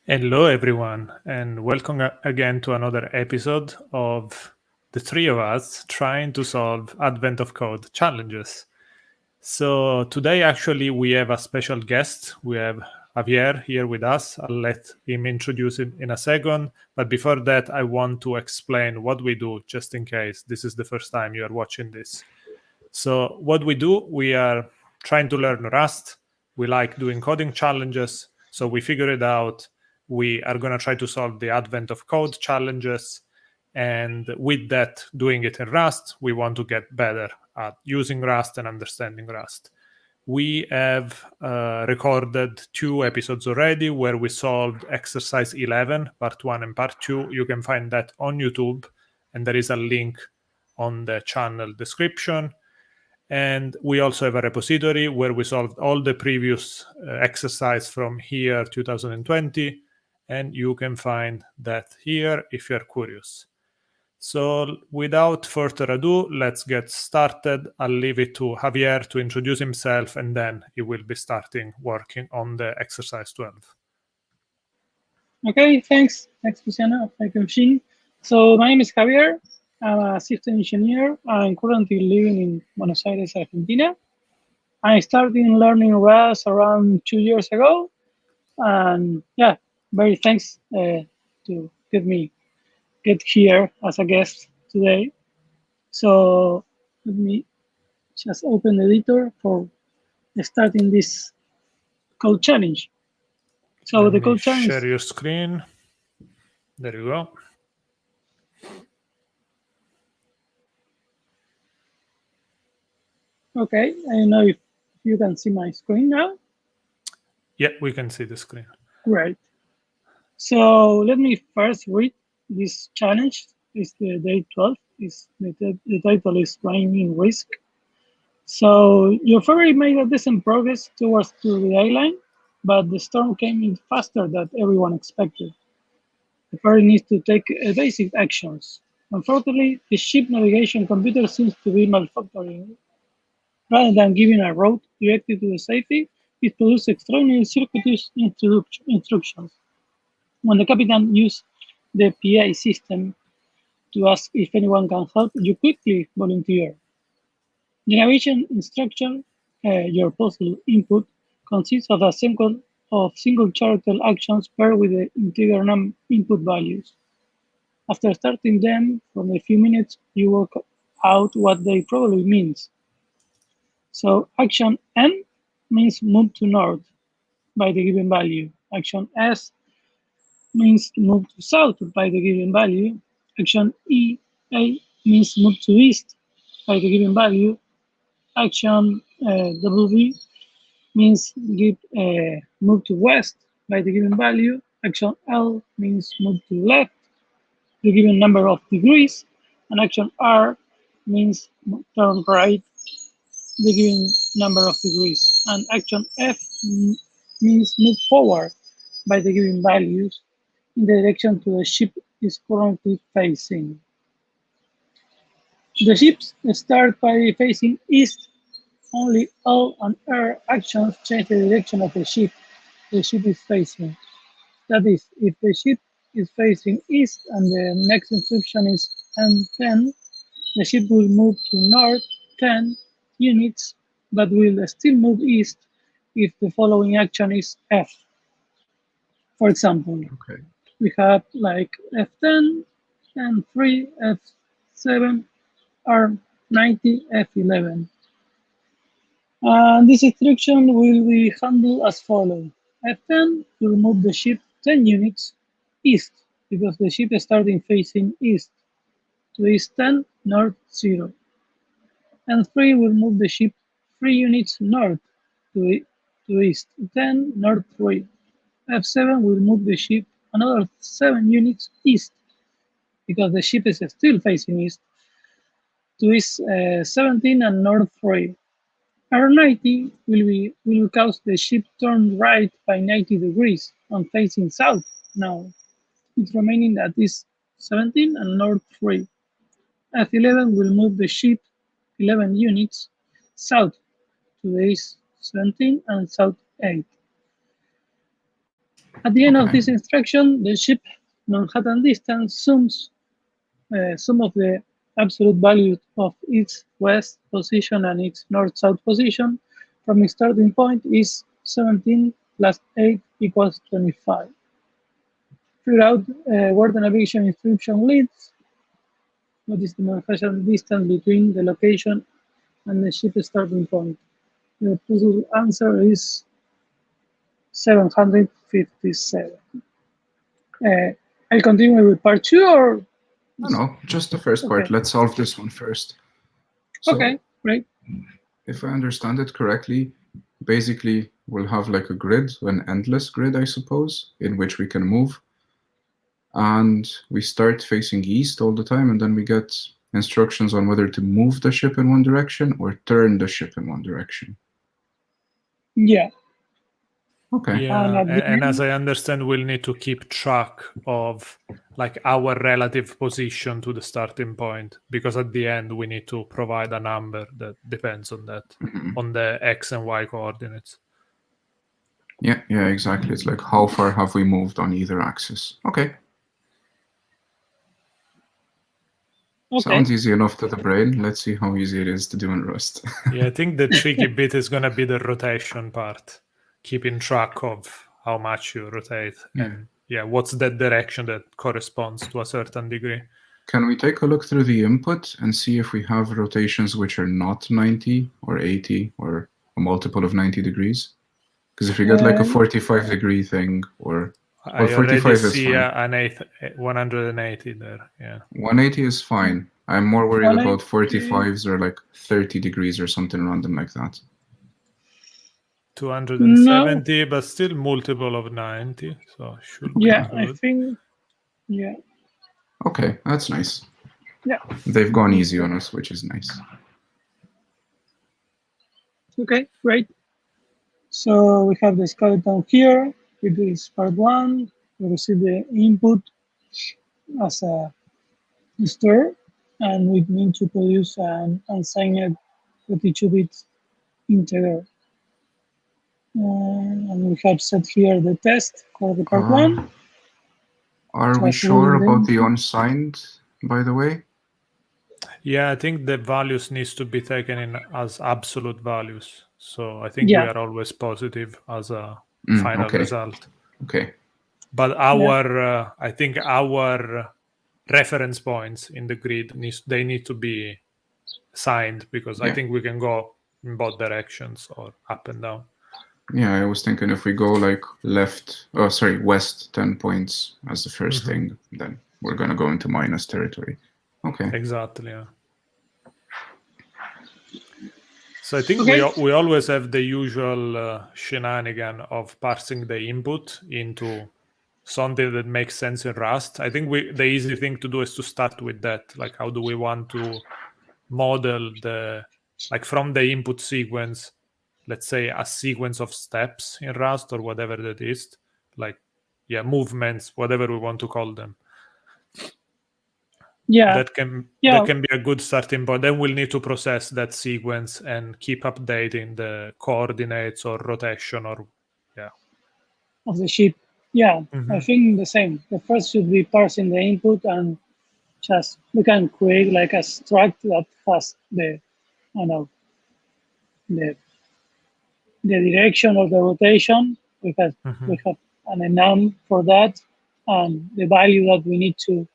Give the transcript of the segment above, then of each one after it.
Hello, everyone, and welcome again to another episode of the three of us trying to solve Advent of Code challenges. So today, actually, we have a special guest. We have Javier here with us. I'll let him introduce it in a second. But before that, I want to explain what we do, just in case this is the first time you are watching this. So what we do, we are trying to learn Rust. We like doing coding challenges. So we figure it out. We are going to try to solve the Advent of Code challenges. And with that, doing it in Rust, we want to get better at using Rust and understanding Rust. We have recorded 2 episodes already where we solved exercise 11, part 1 and part 2. You can find that on YouTube, and there is a link on the channel description. And we also have a repository where we solved all the previous exercise from here 2020, and you can find that here if you're curious. So without further ado, let's get started. I'll leave it to Javier to introduce himself, and then he will be starting working on the exercise 12. Okay, thanks. Thanks, Luciano. Thank you, Shin. So my name is Javier. I'm a system engineer. I'm currently living in Buenos Aires, Argentina. I started learning Rust around 2 years ago. And yeah, very thanks to get here as a guest today. So let me just open the editor for starting this code challenge. So Let the me code challenge. share your screen. There you go. Okay, I don't know if you can see my screen now. Yeah, we can see the screen. Great. So let me first read this challenge. It's the day 12. The title is Driving Risk. So your ferry made a decent progress towards the island, but the storm came in faster than everyone expected. The ferry needs to take basic actions. Unfortunately, the ship navigation computer seems to be malfunctioning. Rather than giving a route directly to the safety, it produces extraordinary circuitous instructions. When the captain uses the PA system to ask if anyone can help, you quickly volunteer. The navigation instruction, your possible input, consists of a single character actions paired with the integer num input values. After starting them, for a few minutes, you work out what they probably means. So action N means move to north by the given value. Action S means move to south by the given value. Action A means move to east by the given value. Action WB means move to west by the given value. Action L means move to left, the given number of degrees. And action R means turn right, the given number of degrees. And action F means move forward by the given values in the direction to the ship is currently facing. The ships start by facing east. Only L and R actions change the direction of the ship is facing. That is, if the ship is facing east and the next instruction is N10, the ship will move to north 10 units, but will still move east if the following action is F. For example, we have like F10, N3, F7, R90, F11. And this instruction will be handled as follows. F10 will move the ship 10 units east because the ship is starting facing east. To east 10, north 0. And 3 will move the ship 3 units north to east 10, north 3. F7 will move the ship another 7 units east because the ship is still facing east to east 17 and north 3. R90 will cause the ship turn right by 90 degrees and facing south now. It's remaining at east 17 and north 3. F11 will move the ship 11 units south to the east 17 and south 8. At the end of this instruction, the ship Manhattan distance sums sum of the absolute value of its west position and its north-south position from its starting point is 17 plus 8 equals 25. Figure out where the navigation instruction leads. What is the Manhattan distance between the location and the ship starting point? The possible answer is 757. I'll continue with part 2, or? No, just the first part. Let's solve this one first. So, okay, great. If I understand it correctly, basically we'll have like a grid, an endless grid, I suppose, in which we can move. And we start facing east all the time, and then we get instructions on whether to move the ship in one direction or turn the ship in one direction. Yeah. Okay. Yeah, and as I understand, we'll need to keep track of like our relative position to the starting point, because at the end we need to provide a number that depends on that, on the X and Y coordinates. Yeah, exactly. It's like how far have we moved on either axis. Okay. Sounds easy enough to the brain. Let's see how easy it is to do in Rust. Yeah, I think the tricky bit is going to be the rotation part, keeping track of how much you rotate and what's that direction that corresponds to a certain degree. Can we take a look through the input and see if we have rotations which are not 90 or 80 or a multiple of 90 degrees? Because if you get like a 45-degree thing, or 45 is fine. An 180 there, yeah. 180 is fine. I'm more worried about 45s or like 30 degrees or something random like that. 270, but still multiple of 90, so should be good. I think, Okay, that's nice. Yeah. They've gone easy on us, which is nice. Okay, great. So we have the skeleton here. We do this part 1. We receive the input as a str, and we need to produce an unsigned 32-bit integer. And we have set here the test for the part 1. Are we sure about the unsigned, by the way? Yeah, I think the values needs to be taken in as absolute values. So I think we are always positive as a final result. Okay. But our, I think our reference points in the grid they need to be signed, because I think we can go in both directions or up and down. Yeah, I was thinking if we go like west 10 points as the first thing, then we're going to go into minus territory. Okay. Exactly, yeah. So I think we always have the usual shenanigan of parsing the input into something that makes sense in Rust. I think the easy thing to do is to start with that. Like, how do we want to model from the input sequence, let's say a sequence of steps in Rust or whatever that is, movements, whatever we want to call them. Yeah, that can be a good starting point. Then we'll need to process that sequence and keep updating the coordinates or rotation or of the ship. Yeah, I think the same. The first should be parsing the input, and just we can create like a struct that has the direction of the rotation. We have an enum for that, and the value that we need to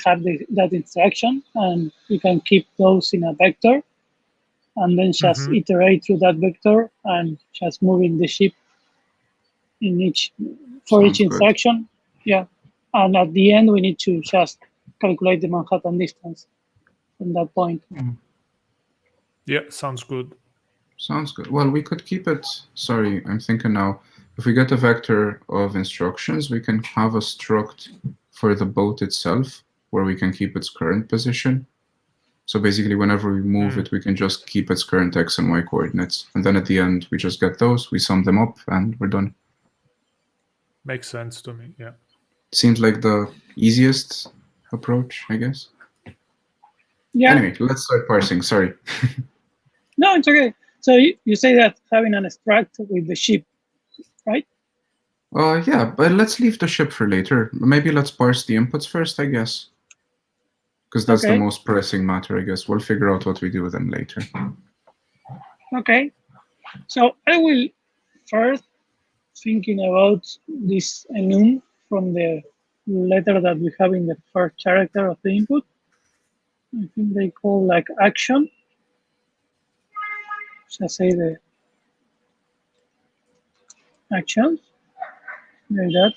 have that instruction, and we can keep those in a vector, and then just iterate through that vector and just moving the ship in each instruction. Yeah, and at the end we need to just calculate the Manhattan distance from that point. Yeah, sounds good. Sounds good. Well, we could keep it. Sorry, I'm thinking now. If we get a vector of instructions, we can have a struct for the boat itself, where we can keep its current position. So basically, whenever we move it, we can just keep its current X and Y coordinates. And then at the end, we just get those, we sum them up, and we're done. Makes sense to me, yeah. Seems like the easiest approach, I guess. Yeah. Anyway, let's start parsing. Sorry. No, it's okay. So you say that having an struct with the ship, right? Yeah, but let's leave the ship for later. Maybe let's parse the inputs first, I guess. Because that's the Okay. most pressing matter, I guess. We'll figure out what we do with them later. Okay. So I will first thinking about this enum from the letter that we have in the first character of the input. I think they call like action. Just say the actions like that.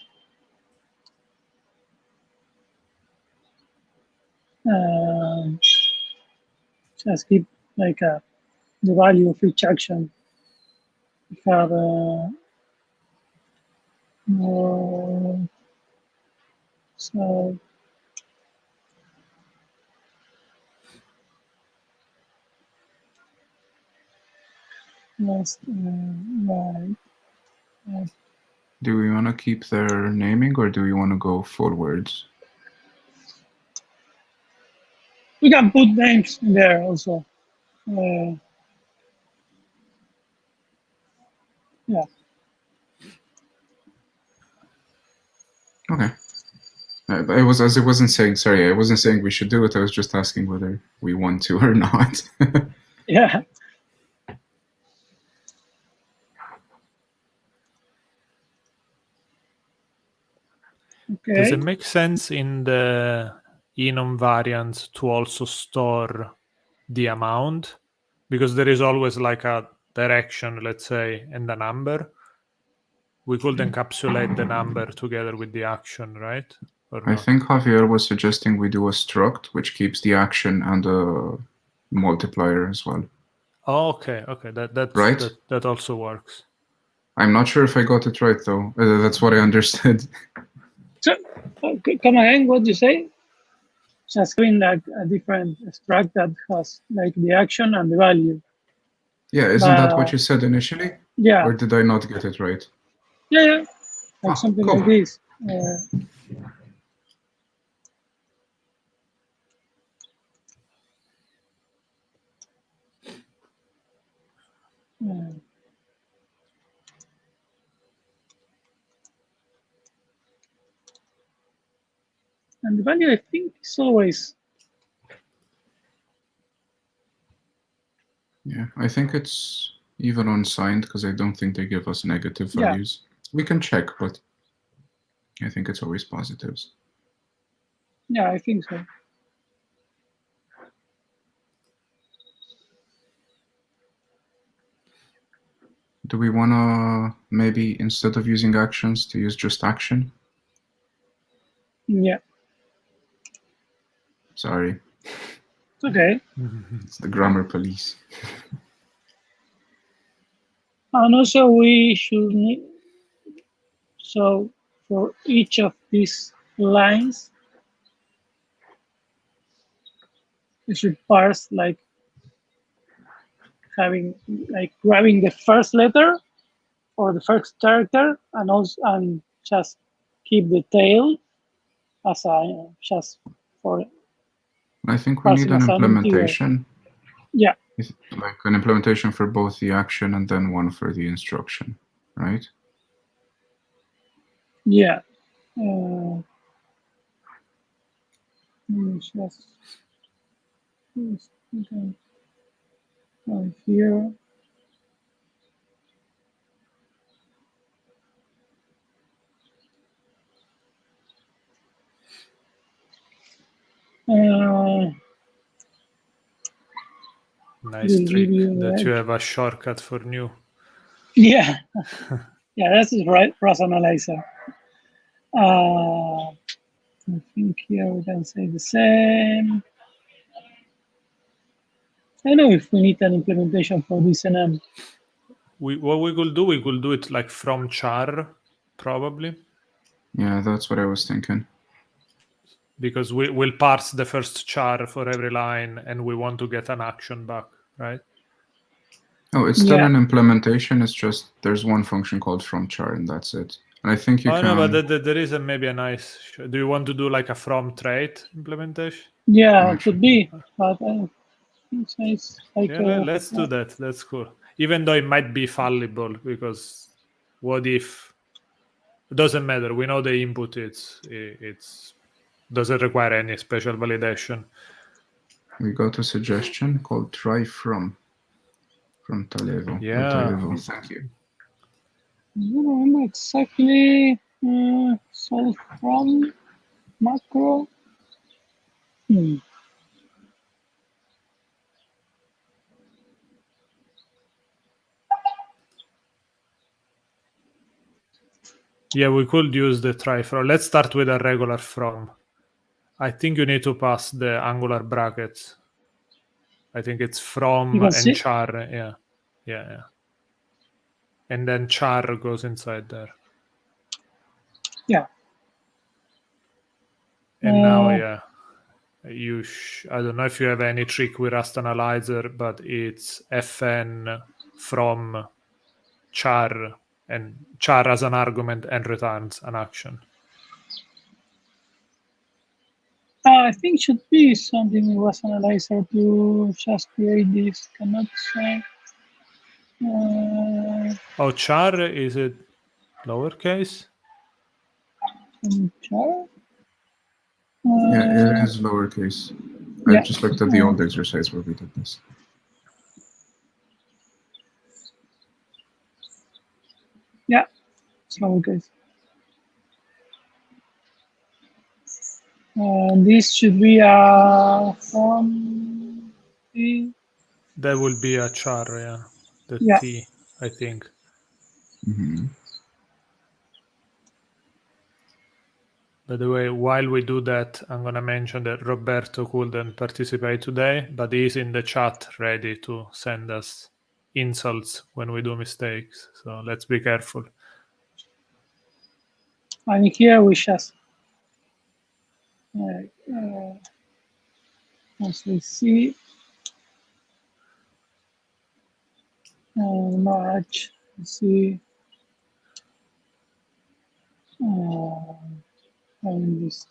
Just keep like the value of each action. We have so last right. Do we want to keep their naming or do we want to go forwards? We can put names in there also. Yeah. Okay. I wasn't saying we should do it. I was just asking whether we want to or not. Yeah. Okay. Does it make sense in the enum variant to also store the amount? Because there is always like a direction, let's say, and a number. We could encapsulate the number together with the action, right? Or I not? think Javier was suggesting we do a struct, which keeps the action and a multiplier as well. Oh, okay. Right? That also works. I'm not sure if I got it right, though. That's what I understood. So, come again, what you say? Just having like a different struct that has like the action and the value. Yeah, isn't that what you said initially? Yeah. Or did I not get it right? Yeah. Like something cool. like this. And the value, I think, is always. Yeah, I think it's even unsigned because I don't think they give us negative values. We can check, but I think it's always positives. Yeah, I think so. Do we want to maybe, instead of using actions, to use just action? Yeah. Sorry. It's okay. It's the grammar police. And also we should need, so for each of these lines, we should parse like having like grabbing the first letter or the first character and also and just keep the tail as a just for I think we need an implementation. Yeah. Like an implementation for both the action and then one for the instruction, right? Yeah. Just here. Nice trick that you have a shortcut for new. Yeah. Yeah, that's right, rationalizer. I think here we can say the same. I don't know if we need an implementation for this enum. What we could do it like from char, probably. Yeah, that's what I was thinking. Because we'll parse the first char for every line and we want to get an action back, right? Oh, it's still an implementation. It's just there's one function called FromStr and that's it. And I think you can. No, but there is maybe a nice. Do you want to do like a from trait implementation? Yeah, it could be, but it's like. Yeah, let's do that. That's cool. Even though it might be fallible, because what if It doesn't matter. We know the input. It's doesn't require any special validation. We got a suggestion called try from Tallevo. Yeah. Tallevo, thank you. I don't remember exactly. So from macro. Yeah, we could use the try from. Let's start with a regular from. I think you need to pass the angular brackets. I think it's from and char. Yeah. And then char goes inside there. Yeah. And now, yeah, I don't know if you have any trick with Rust Analyzer, but it's fn from char, and char as an argument and returns an action. I think should be something in Rust Analyzer to just create this. Cannot say. Oh, char, is it lowercase? Char? Yeah, it is lowercase. Yeah. I just looked at the old exercise where we did this. Yeah, it's lowercase. This should be a from T. That will be a char, yeah. The T, I think. Mm-hmm. By the way, while we do that, I'm going to mention that Roberto couldn't participate today, but he's in the chat ready to send us insults when we do mistakes. So let's be careful. And here we just as we see March, see having this.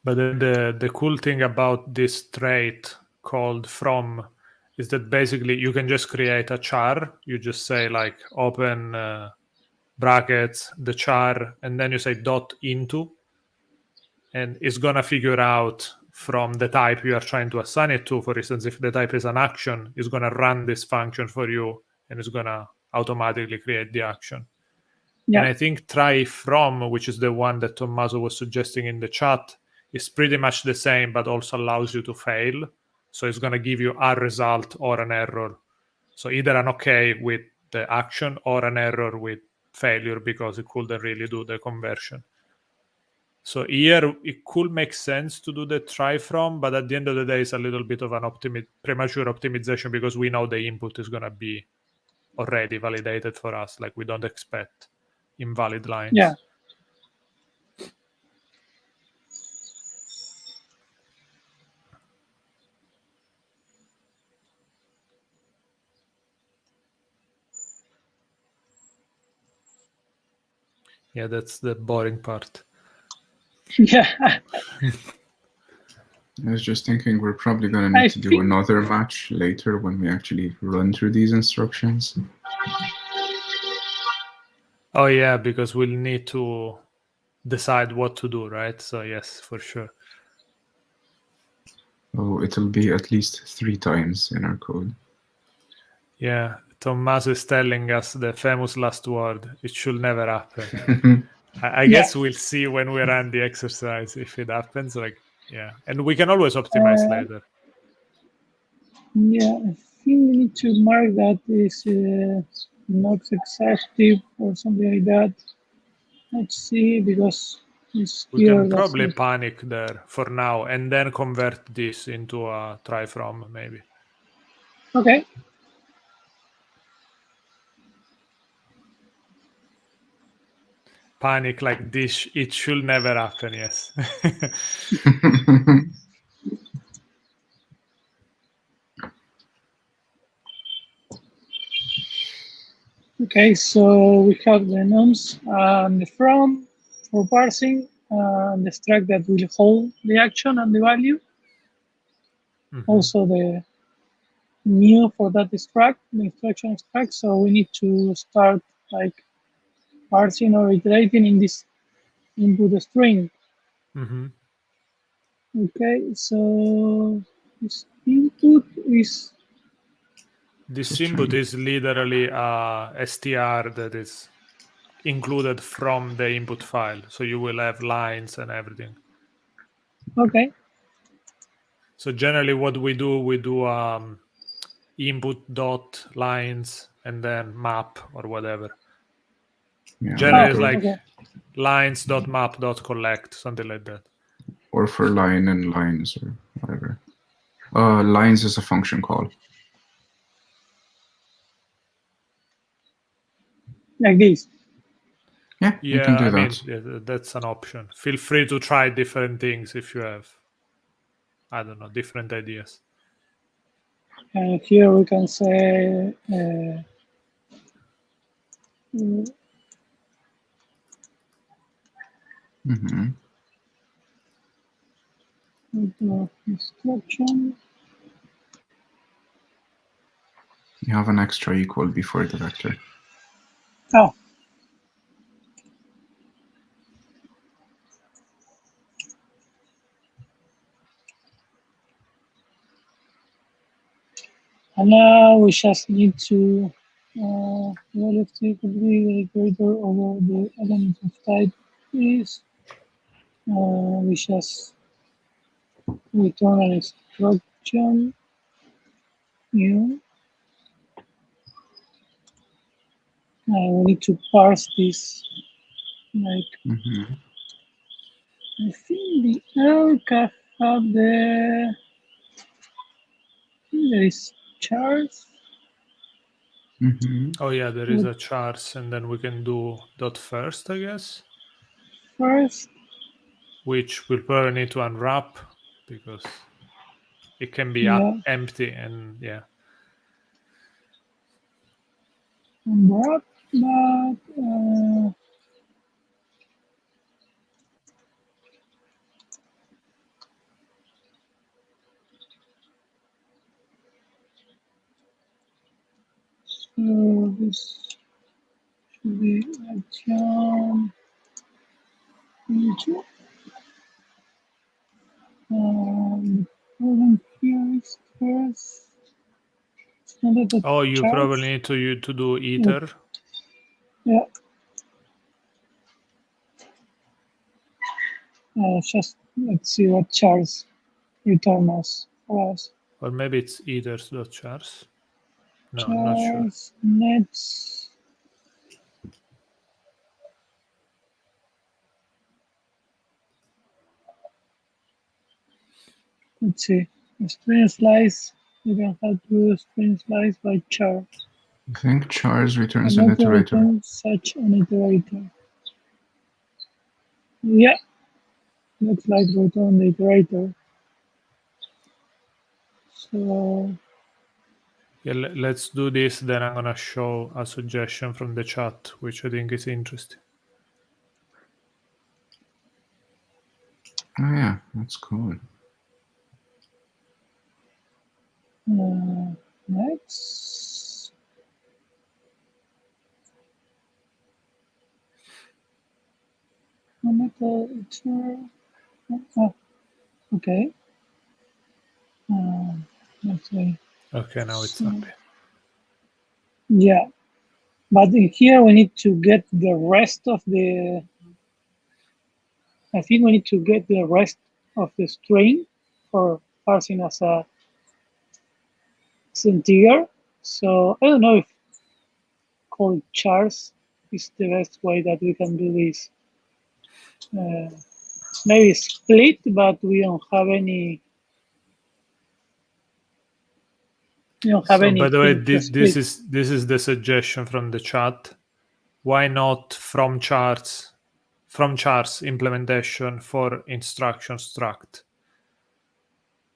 But the cool thing about this trait called from is that basically you can just create a char. You just say like open brackets, the char, and then you say dot into, and it's going to figure out from the type you are trying to assign it to. For instance, if the type is an action, it's going to run this function for you, and it's going to automatically create the action. Yeah. And I think try from, which is the one that Tommaso was suggesting in the chat, is pretty much the same, but also allows you to fail. So it's going to give you a result or an error. So either an OK with the action or an error with failure because it couldn't really do the conversion. So here it could make sense to do the try from, but at the end of the day, it's a little bit of an premature optimization because we know the input is going to be already validated for us. Like we don't expect invalid lines. Yeah. Yeah, that's the boring part. Yeah. I was just thinking we're probably going to need to do another match later when we actually run through these instructions. Oh, yeah, because we'll need to decide what to do, right? So, yes, for sure. Oh, it'll be at least 3 times in our code. Yeah, Tommaso is telling us the famous last word. It should never happen. I guess we'll see when we run the exercise if it happens. Like, yeah, and we can always optimize later. Yeah, I think we need to mark that is not exhaustive or something like that. Let's see, because it's we can probably panic there for now and then convert this into a try from maybe. Okay. Panic like this, it should never happen, yes. Okay, so we have the enums and the from for parsing, the struct that will hold the action and the value. Also the new for that struct, the instruction struct. So we need to start like parsing or iterating in this input string. Mm-hmm. Okay, so this input is this input is literally a str that is included from the input file, so you will have lines and everything. okay. So generally what we do input dot lines and then map or whatever. Yeah, Generally it's like okay. lines dot map dot collect, something like that. Or for line and lines or whatever. Lines is a function call. Like this. Yeah, you can do that. Mean, that's an option. Feel free to try different things if you have, I don't know, different ideas. And here we can say Mm-hmm. instruction. You have an extra equal before the vector. Oh. And now we just need to relative to be the greater over the element of type is. We just return an instruction new. We need to parse this. Like Mm-hmm. I think the error can have the there is chars. Mm-hmm. Oh yeah, there is a chars, and then we can do dot first, I guess. First, which we'll probably need to unwrap because it can be empty and yeah. Unwrap, but so this should be action. The problem here is first. Oh, you chars. probably need to do either. Yeah. Just let's see what chars return us for us. Or maybe it's either.chars. No, chars, I'm not sure. Nets. Let's see. A string slice. You can have to do a string slice by char. I think chars returns an iterator. Such an iterator. Yeah. Looks like return the iterator. So yeah, let's do this. Then I'm gonna show a suggestion from the chat, which I think is interesting. Oh yeah, that's cool. Next. Okay. Let's see. Okay, now it's happy. Yeah, but in here we need to get the rest of the. I think we need to get the rest of the string for parsing as a integer. So I don't know if call chars is the best way that we can do this. Maybe split, but we don't have any. We don't have any. By the way, this is the suggestion from the chat. Why not from chars implementation for instruction struct?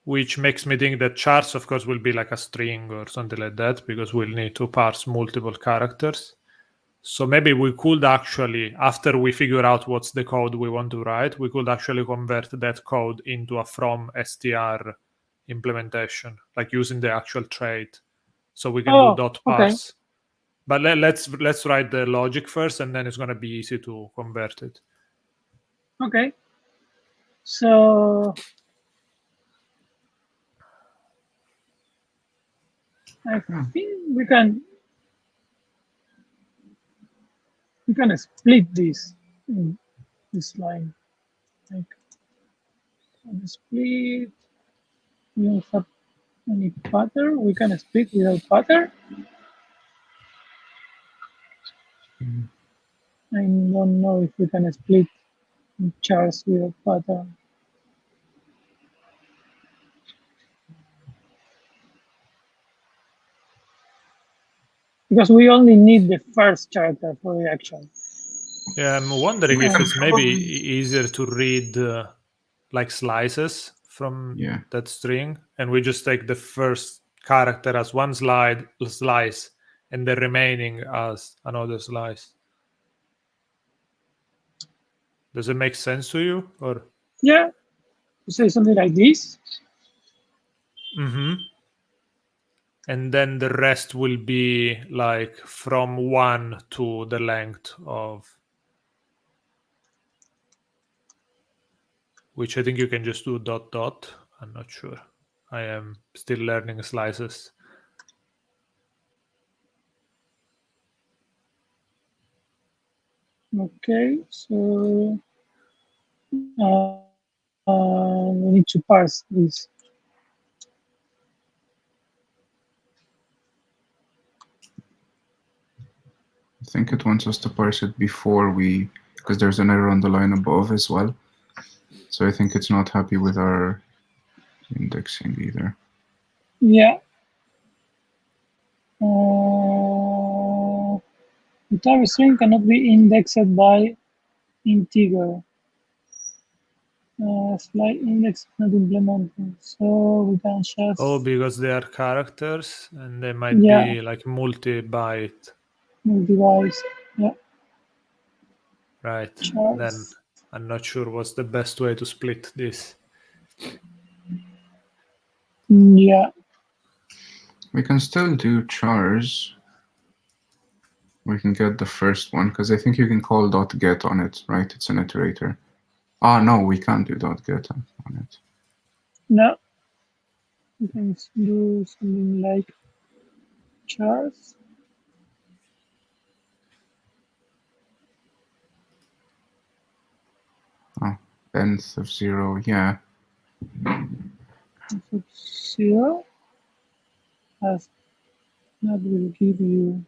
Which makes me think that chars, of course, will be like a string or something like that, because we'll need to parse multiple characters. So maybe we could actually, after we figure out what's the code we want to write, we could actually convert that code into a from str implementation, like using the actual trait. So we can do dot parse. But let's write the logic first, and then it's going to be easy to convert it. Okay. So I think we can split this in this line. Like split. We don't have any pattern. We can split without pattern. I don't know if we can split chars without pattern. Because we only need the first character for the action. Yeah, I'm wondering if it's maybe easier to read like slices from that string, and we just take the first character as one slice and the remaining as another slice. Does it make sense to you? Or yeah, to say something like this. Mm-hmm. And then the rest will be like from 1 to the length of, which I think you can just do dot dot. I'm not sure. I am still learning slices. Okay, so we need to parse this. I think it wants us to parse it before because there's an error on the line above as well. So I think it's not happy with our indexing either. Yeah. The type string cannot be indexed by integer. Slide index not implemented, so we can just. Oh, because they are characters and they might be like multi-byte. Multi-byte, yeah. Right. Chars. Then I'm not sure what's the best way to split this. Yeah. We can still do chars. We can get the first one, because I think you can call .get on it, right? It's an iterator. No, we can't do .get on it. No. We can do something like chars. Oh, nth of 0, yeah. Nth of 0 as that will give you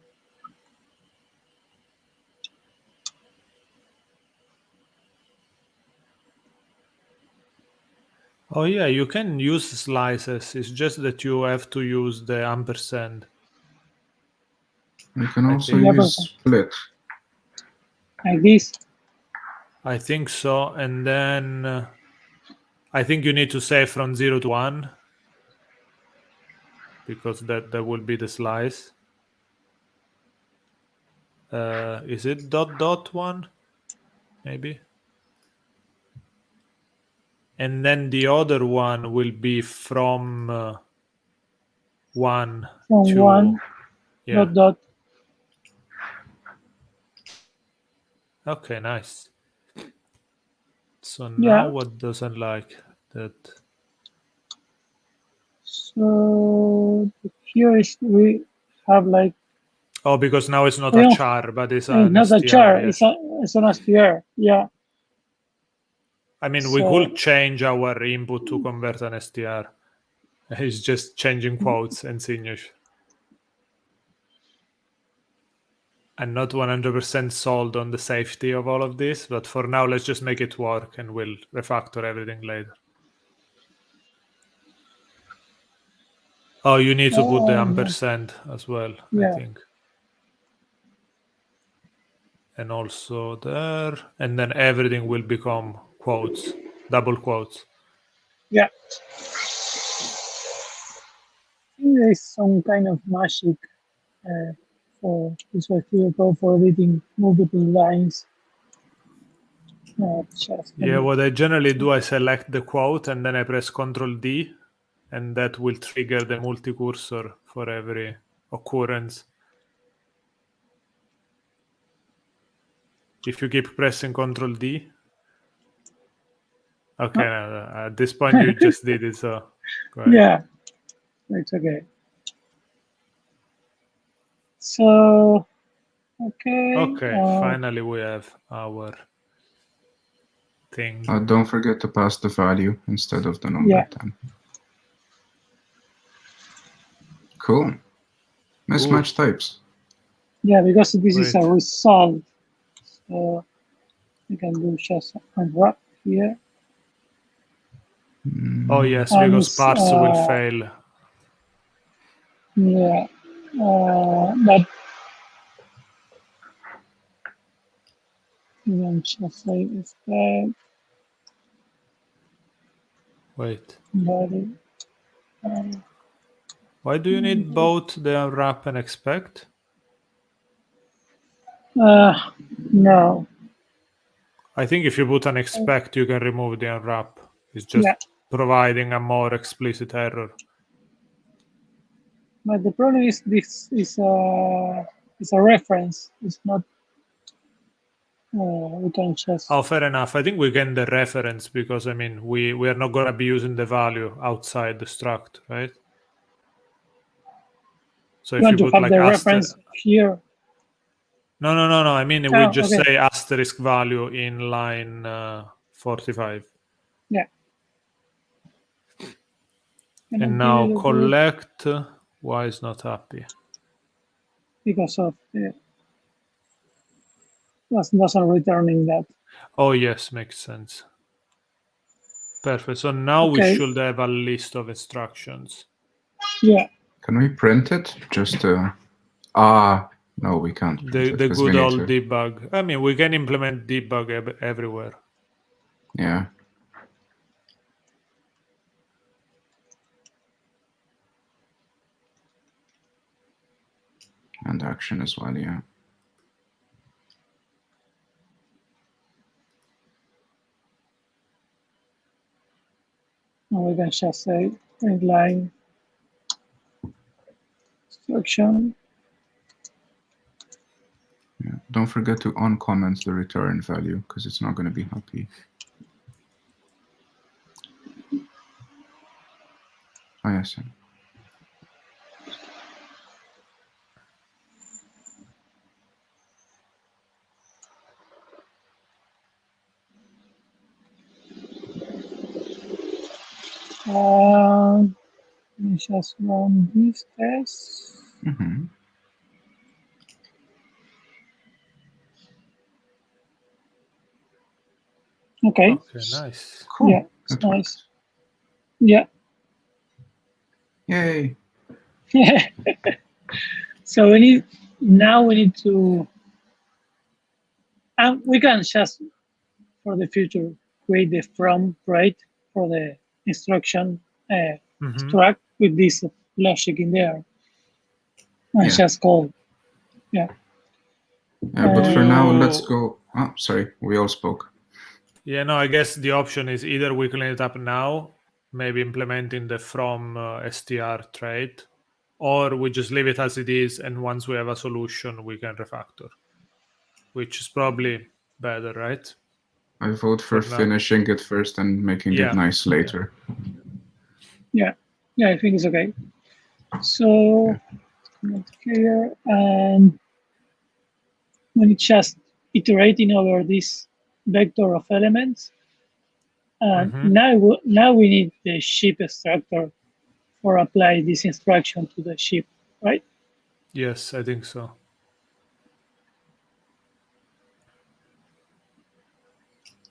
Oh yeah, you can use slices. It's just that you have to use the ampersand. You can also use split. Like this? I think so. And then I think you need to say from 0 to 1. Because that will be the slice. Is it dot dot 1? Maybe. And then the other one will be from 1 from to 1 dot dot. Okay, nice. So now what doesn't like that? So here is we have like. Oh, because now it's not a char, but it's an not STR. A char. Yes. It's an STR. Yeah. I mean, we could change our input to convert an STR. It's just changing quotes and signatures. I'm not 100% sold on the safety of all of this, but for now, let's just make it work and we'll refactor everything later. Oh, you need to put the ampersand as well, I think. And also there, and then everything will become quotes, double quotes. Yeah. I think there is some kind of magic for this code for editing multiple lines. Yeah, what I generally do, I select the quote and then I press Ctrl D and that will trigger the multi-cursor for every occurrence. If you keep pressing Ctrl D. Okay, at this point you just did it, so go ahead. Yeah, it's okay. So, okay. Okay, finally we have our thing. Don't forget to pass the value instead of the number. Yeah. Then. Cool. Mismatch types. Yeah, because this is a Great. result. So you can do just unwrap here. Oh yes, And because it's, parse will fail. Yeah, but you can just say expect Wait. body. Why do you need both the unwrap and expect? No. I think if you put an expect, you can remove the unwrap. It's just providing a more explicit error. But the problem is this is a reference. It's not. We can just. Oh, fair enough. I think we get the reference because I mean we are not going to be using the value outside the struct, right? So if want you to put have like the reference here. No. I mean we just say asterisk value in line 45. Yeah. And now collect. Why is not happy? Because of the doesn't returning that. Oh yes, makes sense. Perfect. So now we should have a list of instructions. Yeah. Can we print it? Just to... no, we can't print it. The good old debug. I mean, we can implement debug everywhere. Yeah. And action as well, yeah. And we can just say print line instruction. Yeah. Don't forget to uncomment the return value because it's not going to be happy. Oh, yes. Let me just run this test. Mm-hmm. Okay, nice. Cool. Yeah, it's nice. Yeah. Yay. So we need to, and we can just for the future create the from right for the instruction struct with this logic in there and just call. Yeah. Yeah, but for now, let's go. Oh, sorry, we all spoke. Yeah, no, I guess the option is either we clean it up now, maybe implementing the from str trait, or we just leave it as it is, and once we have a solution, we can refactor, which is probably better, right? I vote for finishing it first and making it nice later. Yeah, I think it's okay. So, here, and when it's just iterating over this vector of elements, now we need the ship structure for apply this instruction to the ship, right? Yes, I think so.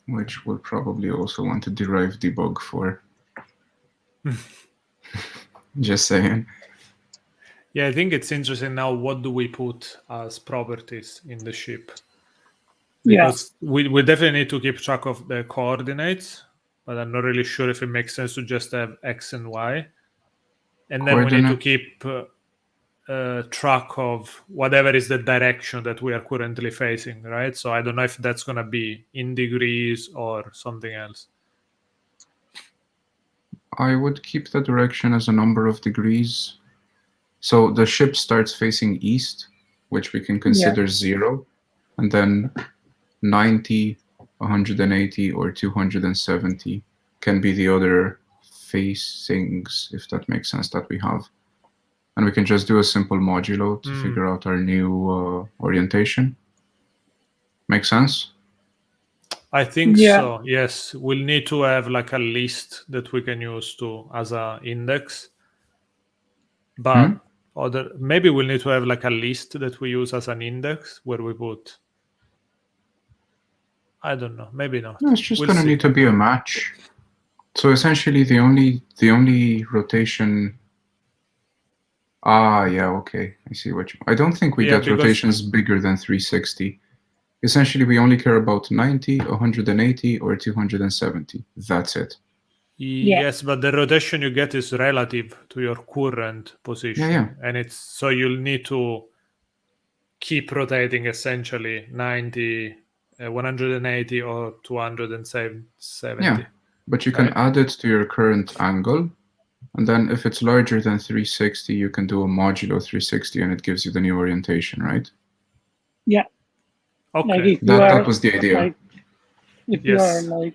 Which we'll probably also want to derive debug for. Just saying. Yeah, I think it's interesting now. What do we put as properties in the ship? Because we definitely need to keep track of the coordinates, but I'm not really sure if it makes sense to just have X and Y. And then we need to keep track of whatever is the direction that we are currently facing, right? So I don't know if that's going to be in degrees or something else. I would keep the direction as a number of degrees. So the ship starts facing east, which we can consider 0, and then 90, 180, or 270 can be the other facings, if that makes sense, that we have. And we can just do a simple modulo to figure out our new orientation. Make sense? I think so. Yes, we'll need to have like a list that we can use to as a index. But maybe we'll need to have like a list that we use as an index where we put. I don't know. Maybe not. No, it's just going to need to be a match. So essentially, the only rotation. Yeah, okay. I see what you. I don't think we get rotations bigger than 360. Essentially, we only care about 90, 180, or 270. That's it. Yes, but the rotation you get is relative to your current position. Yeah. And it's so you'll need to keep rotating essentially 90, 180, or 270. Yeah, but you can add it to your current angle. And then if it's larger than 360, you can do a modulo 360 and it gives you the new orientation, right? Yeah. Okay. Like that was the idea. Like, if you are like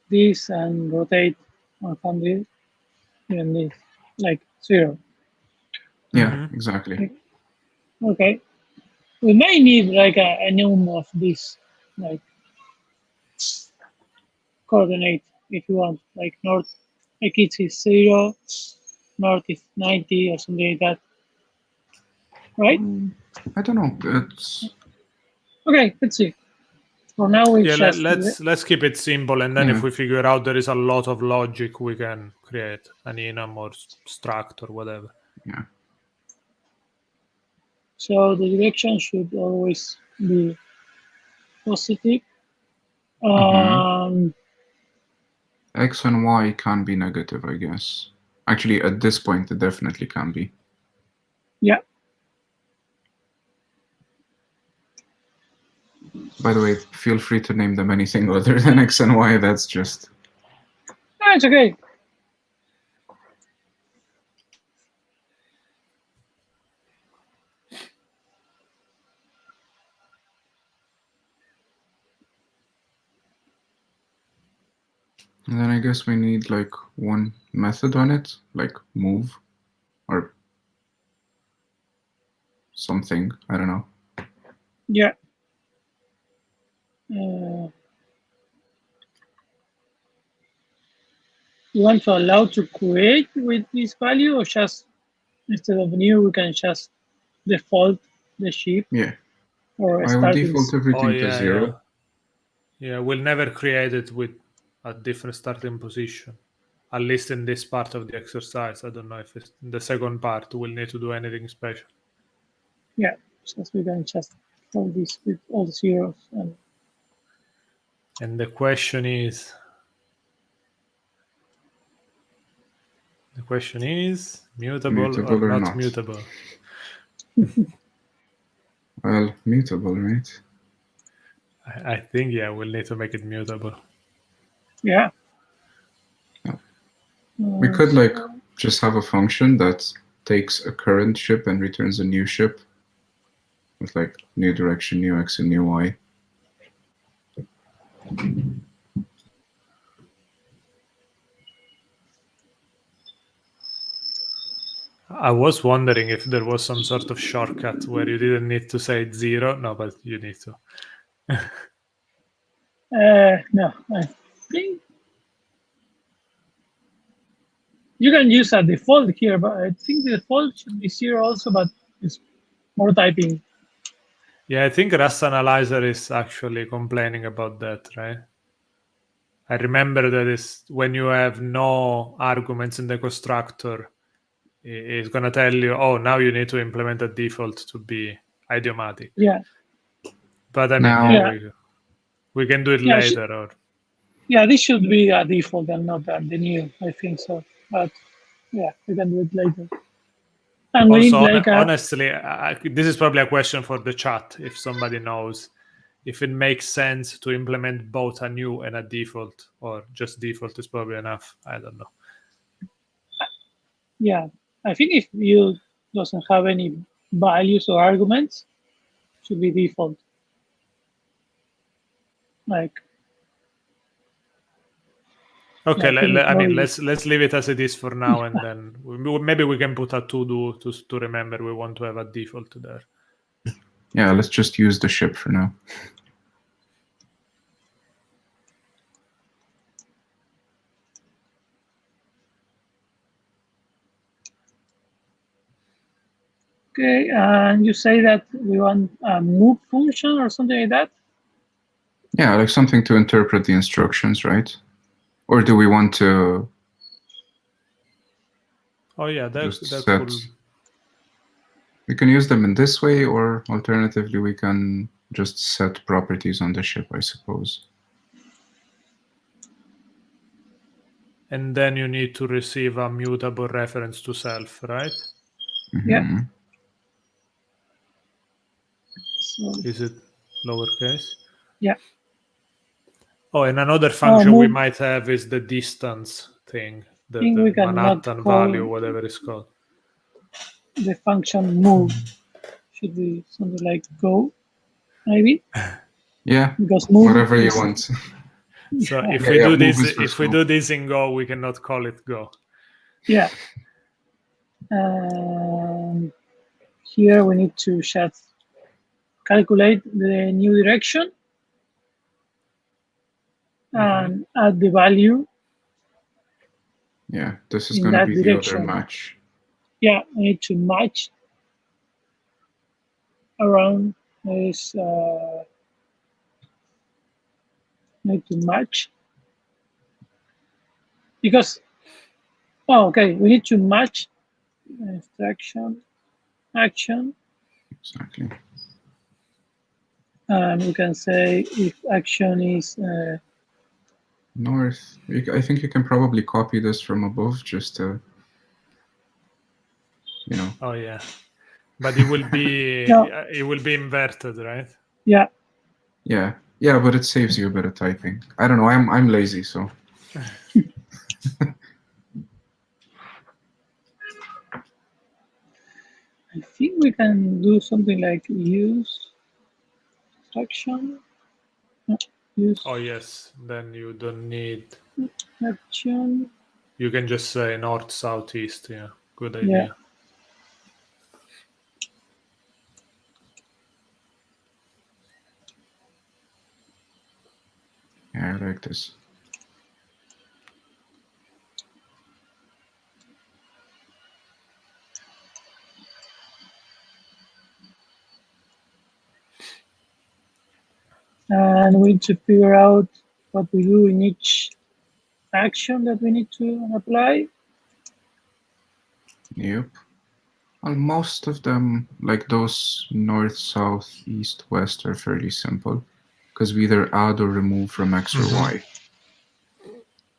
this and rotate 100, then this, like 0. Yeah, exactly. Okay. We may need like a enum of this, like coordinate if you want, like north, like it is 0, north is 90 or something like that. Right? I don't know. It's okay. Let's see. For now, we let's keep it simple, and then if we figure out there is a lot of logic, we can create an enum or struct or whatever. Yeah. So the direction should always be positive. X and Y can be negative, I guess. Actually, at this point, it definitely can be. Yeah. By the way, feel free to name them anything other than X and Y. That's just... No, it's okay. And then I guess we need like one method on it, like move or something. I don't know. Yeah. You want to allow to create with this value, or just instead of new, we can just default the ship? Yeah. Or I would default everything to 0. Yeah, we'll never create it with a different starting position. At least in this part of the exercise. I don't know if it's in the second part we'll need to do anything special. Yeah, so we can just do this with all the zeros. And the question is mutable or not mutable? Well, mutable, right? I think, yeah, we'll need to make it mutable. Yeah. We could like just have a function that takes a current ship and returns a new ship with like new direction, new X, and new Y. I was wondering if there was some sort of shortcut where you didn't need to say 0. No, but you need to. No, I think you can use a default here, but I think the default should be 0 also, but it's more typing. Yeah, I think Rust Analyzer is actually complaining about that, right? I remember that is when you have no arguments in the constructor, it's going to tell you, oh, now you need to implement a default to be idiomatic. Yeah. But I mean, we can do it later. Or yeah, this should be a default and not the new, I think so. But yeah, we can do it later. And also, honestly, this is probably a question for the chat, if somebody knows if it makes sense to implement both a new and a default, or just default is probably enough. I don't know. Yeah, I think if view doesn't have any values or arguments, should be default. Like, Okay, I think I mean, probably- let's leave it as it is for now, and then maybe we can put a to-do to remember we want to have a default there. Yeah, let's just use the ship for now. Okay, and you say that we want a move function or something like that? Yeah, like something to interpret the instructions, right? Or do we want to Oh yeah, just that set... could... We can use them in this way, or alternatively, we can just set properties on the ship, I suppose. And then you need to receive a mutable reference to self, right? Yeah. So, Is it lowercase? yeah. Oh, and another function we move. might have is the distance thing, the think we cannot Manhattan call value, whatever it's called. the function move. Should be something like go, maybe? Yeah, Because move whatever you is- want. So Yeah. if Yeah, we yeah, do move this, is for if we small. do this in Go, we cannot call it Go. Yeah. Here we need to just calculate the new direction and add the value. Yeah, this is In going to that be the direction. other match. Yeah, we need to match around this. Need to match because. Oh, okay. We need to match instruction, action, Exactly. and we can say if action is. North. I think you can probably copy this from above just to, you know. Oh yeah, but it will be No. it will be inverted, right? Yeah. Yeah, yeah, but it saves you a bit of typing. I don't know. I'm lazy, so. I think we can do something like use instruction. Use Oh yes, then you don't need. action. You can just say north, south, east. Yeah, good Yeah. idea. Yeah, I like this. And we need to figure out what to do in each action that we need to apply. Yep. Well, most of them, like those north, south, east, west, are fairly simple because we either add or remove from X or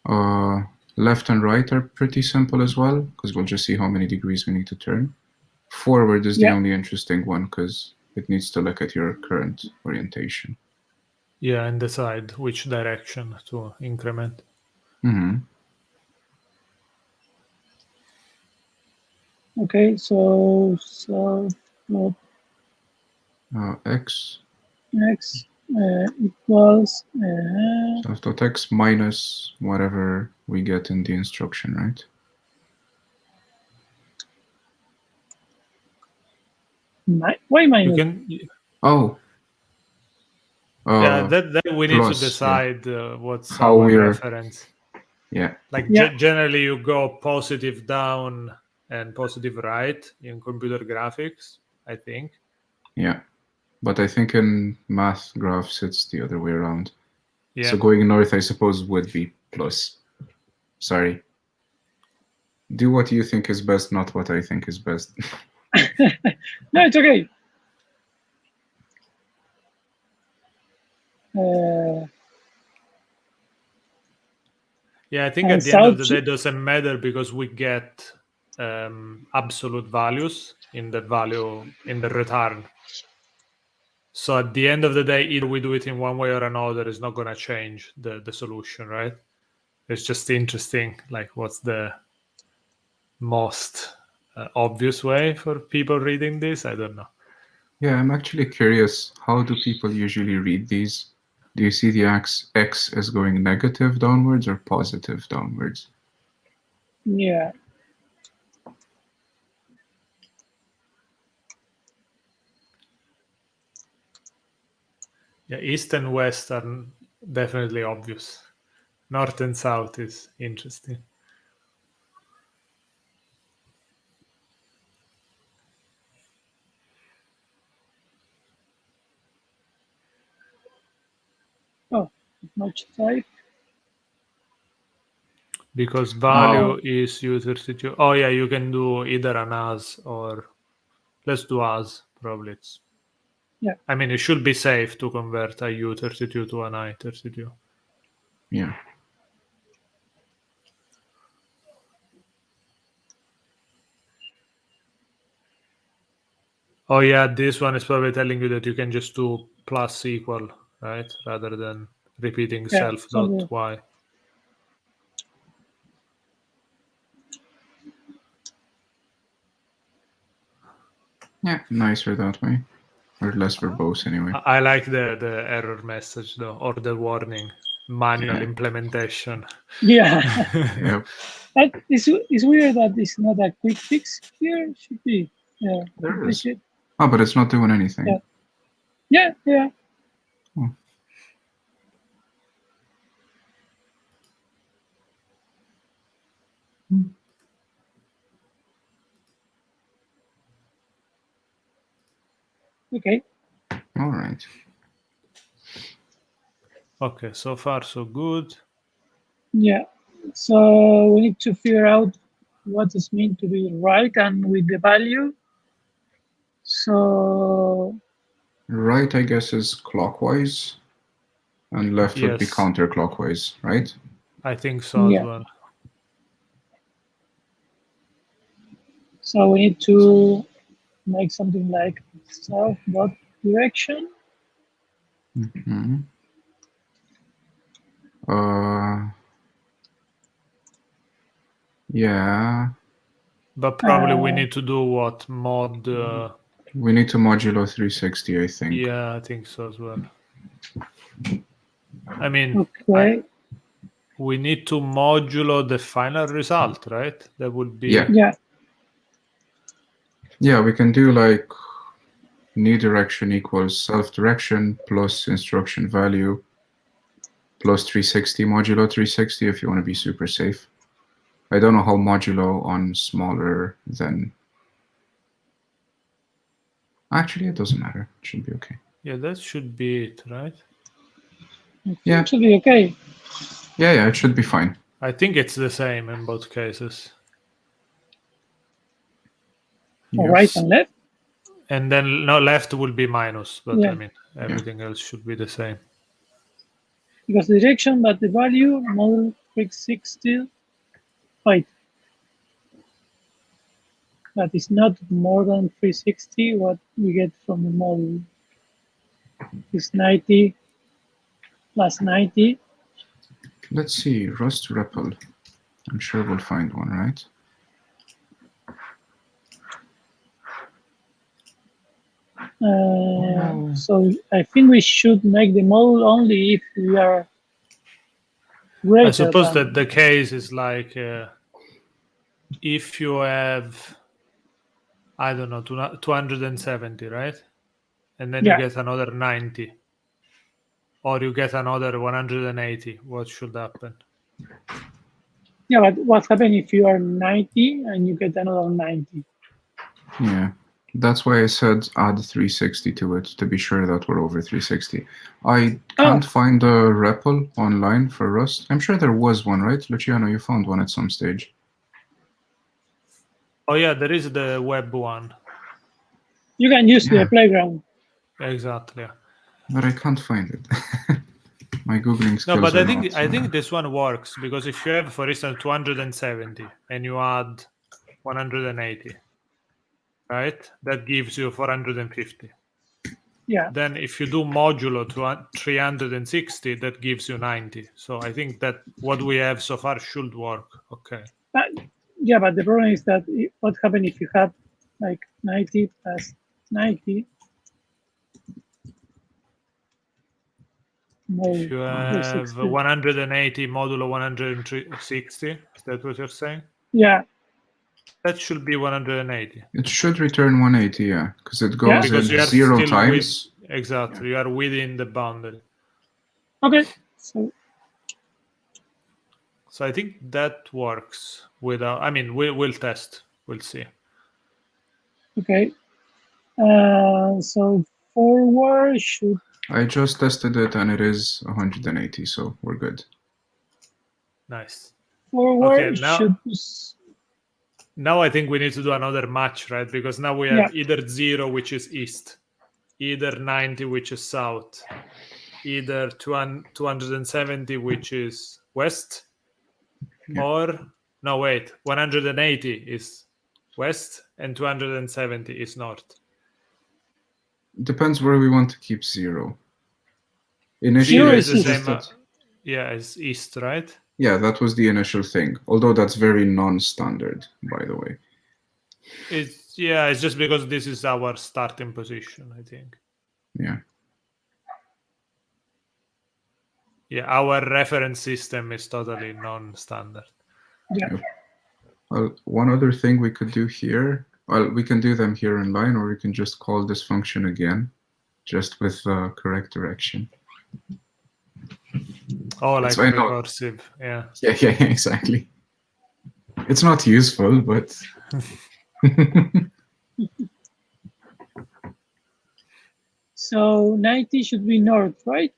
Y. Left and right are pretty simple as well because we'll just see how many degrees we need to turn. Forward is the only interesting one because it needs to look at your current orientation. Yeah, and decide which direction to increment. Okay, so X. X equals Self.x minus whatever we get in the instruction, right? why minus? You can. Oh. Yeah, that we need plus, to decide what's how our we're... reference. Yeah. Like generally, you go positive down and positive right in computer graphics, I think. Yeah, but I think in math graphs it's the other way around. Yeah. So going north, I suppose, would be plus. Sorry. Do what you think is best, not what I think is best. No, it's okay. Yeah, I think at the end of the day, it doesn't matter because we get absolute values in the return. So at the end of the day, either we do it in one way or another, it's not going to change the solution, right? It's just interesting, like what's the most obvious way for people reading this. I don't know. Yeah, I'm actually curious. How do people usually read these? Do you see the x as going negative downwards or positive downwards? Yeah. Yeah, east and west are definitely obvious. North and south is interesting. Oh, much type. Because value is U32. Oh yeah, you can do either an as or let's do as. Probably it's. Yeah. I mean, it should be safe to convert a U32 to an I32. Yeah. Oh yeah, this one is probably telling you that you can just do plus equal, right? Rather than repeating self dot y. Yeah, nicer that way. Or less verbose anyway. I like the error message though, or the warning. Manual implementation. Yeah. Yep. But it's weird that it's not a quick fix here. It should be. Yeah. There is. Oh, but it's not doing anything. Yeah. Yeah, yeah. Oh. Okay. All right. Okay, so far so good. Yeah. So we need to figure out what is meant to be right and with the value. So Right, I guess, is clockwise, and left would be counterclockwise, right? I think so as well. So we need to make something like south dot direction. Mm-hmm. Yeah. But probably we need to do what? Mod. We need to modulo 360, I think. Yeah, I think so as well. I mean, okay. We need to modulo the final result, right? That would be. Yeah. Yeah, we can do like new direction equals self direction plus instruction value plus 360 modulo 360 if you want to be super safe. I don't know how modulo on smaller than. Actually, it doesn't matter. It should be okay. Yeah, that should be it, right? Yeah. It should be okay. Yeah, it should be fine. I think it's the same in both cases. Yes. Right and left? And then no, left will be minus, but I mean, everything else should be the same. Because the direction, but the value, model 360, right. But it's not more than 360 what we get from the model. It's 90 plus 90. Let's see, Rust REPL. I'm sure we'll find one, right? So I think we should make the model only if we are greater. I suppose that the case is like if you have, I don't know, 270, right? And then you get another 90. Or you get another 180. What should happen? Yeah, but what happens if you are 90 and you get another 90? Yeah, that's why I said add 360 to it to be sure that we're over 360. I can't find a REPL online for Rust. I'm sure there was one, right? Luciano, you found one at some stage. Oh yeah, there is the web one. You can use the playground. Exactly. But I can't find it. My Googling skills. No, but I think this one works because if you have, for instance, 270 and you add 180, right? That gives you 450. Yeah. Then if you do modulo to 360, that gives you 90. So I think that what we have so far should work. Okay. Yeah, but the problem is that what happens if you have like 90 plus 90? If you have 180 modulo 160, is that what you're saying? Yeah. That should be 180. It should return 180, yeah, because it goes Because you in are 0 still times. Exactly, you are within the boundary. Okay. So I think that works without. I mean, we'll test. We'll see. Okay. So forward should. I just tested it and it is 180, so we're good. Nice. Forward Okay, should. now I think we need to do another match, right? Because now we have either 0, which is east, either 90, which is south, either 270, which is west, or no, wait, 180 is west and 270 is north. Depends where we want to keep 0. Initially, 0 is the east. same. Yeah, it's east, right? Yeah, that was the initial thing. Although that's very non-standard, by the way. It's just because this is our starting position, I think. Yeah. Yeah, our reference system is totally non-standard. Yeah. Well, one other thing we could do here, well, we can do them here in line, or we can just call this function again, just with the correct direction. Oh, like recursive, yeah. Yeah, exactly. It's not useful, but... So 90 should be north, right?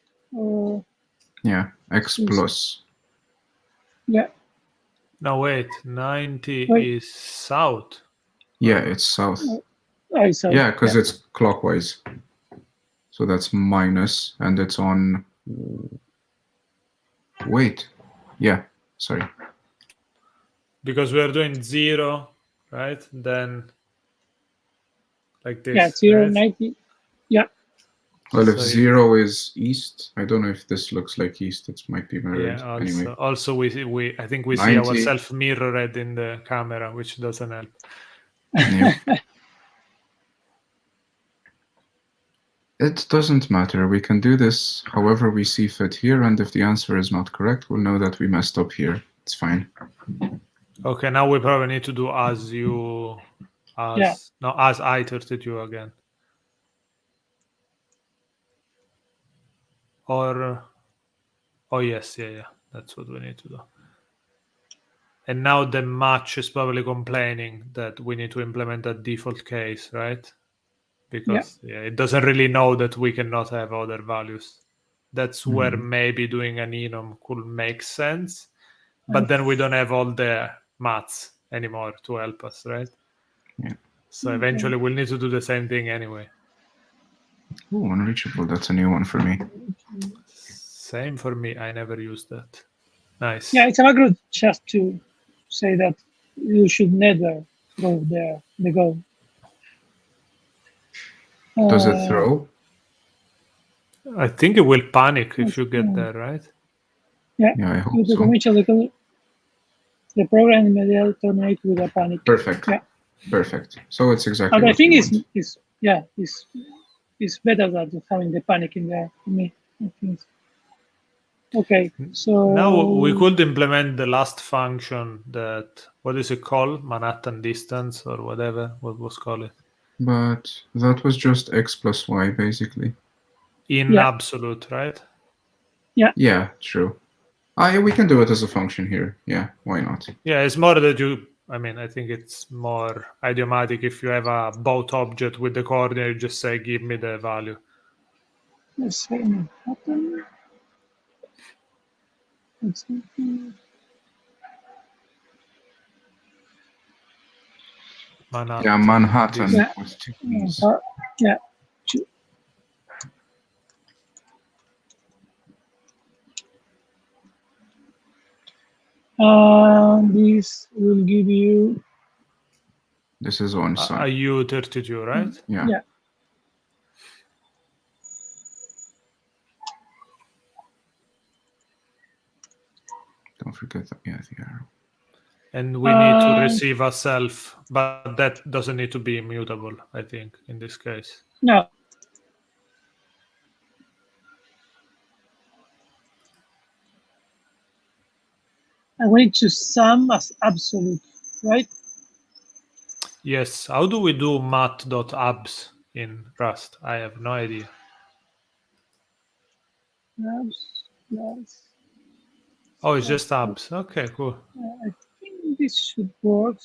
Yeah, x plus. Yeah. No, wait, 90 is south. Yeah, it's south. South. Yeah, because it's clockwise. So that's minus, and it's on... Wait. Yeah, sorry. Because we are doing 0, right? Then like this. Yeah, 0, right? 90. Yeah. Well, if 0 is east, I don't know if this looks like east. It might be mirrored. Yeah. Anyway. Also, I think we see ourselves mirrored in the camera, which doesn't help. Yep. It doesn't matter. We can do this however we see fit here, and if the answer is not correct, we'll know that we messed up here. It's fine. Okay, now we probably need to do as I32 again. Or, oh yes, yeah, that's what we need to do. And now the match is probably complaining that we need to implement a default case, right? Because it doesn't really know that we cannot have other values. That's where maybe doing an enum could make sense. But then we don't have all the maths anymore to help us, right? Yeah. So eventually we'll need to do the same thing anyway. Oh, unreachable. That's a new one for me. Same for me. I never used that. Nice. Yeah, it's a good just to say that you should never go there, the goal. Does it throw? I think it will panic if you get there, right? Yeah, I hope so. The program immediately terminates with a panic. Perfect. Yeah. Perfect. So it's exactly. But I think it's better than having the panic in there for me. I think. Okay, so now we could implement the last function that, what is it called? Manhattan distance or whatever. What was called it? But that was just x plus y basically. In absolute, right? Yeah. Yeah, true. We can do it as a function here. Yeah, why not? Yeah, it's more that I think it's more idiomatic if you have a both object with the coordinate, you just say, give me the value. Let's say Manhattan. Manhattan. Yeah, Manhattan with 2 P's. Yeah. This will give you. This is on side. A U32, right? Yeah. Yeah. Don't forget that. Yeah, the arrow. And we need to receive a self, but that doesn't need to be immutable, I think, in this case. No. And we need to sum as absolute, right? Yes. How do we do math.abs in Rust? I have no idea. Abs plus. Oh, it's just abs. Okay, cool. I think this should work.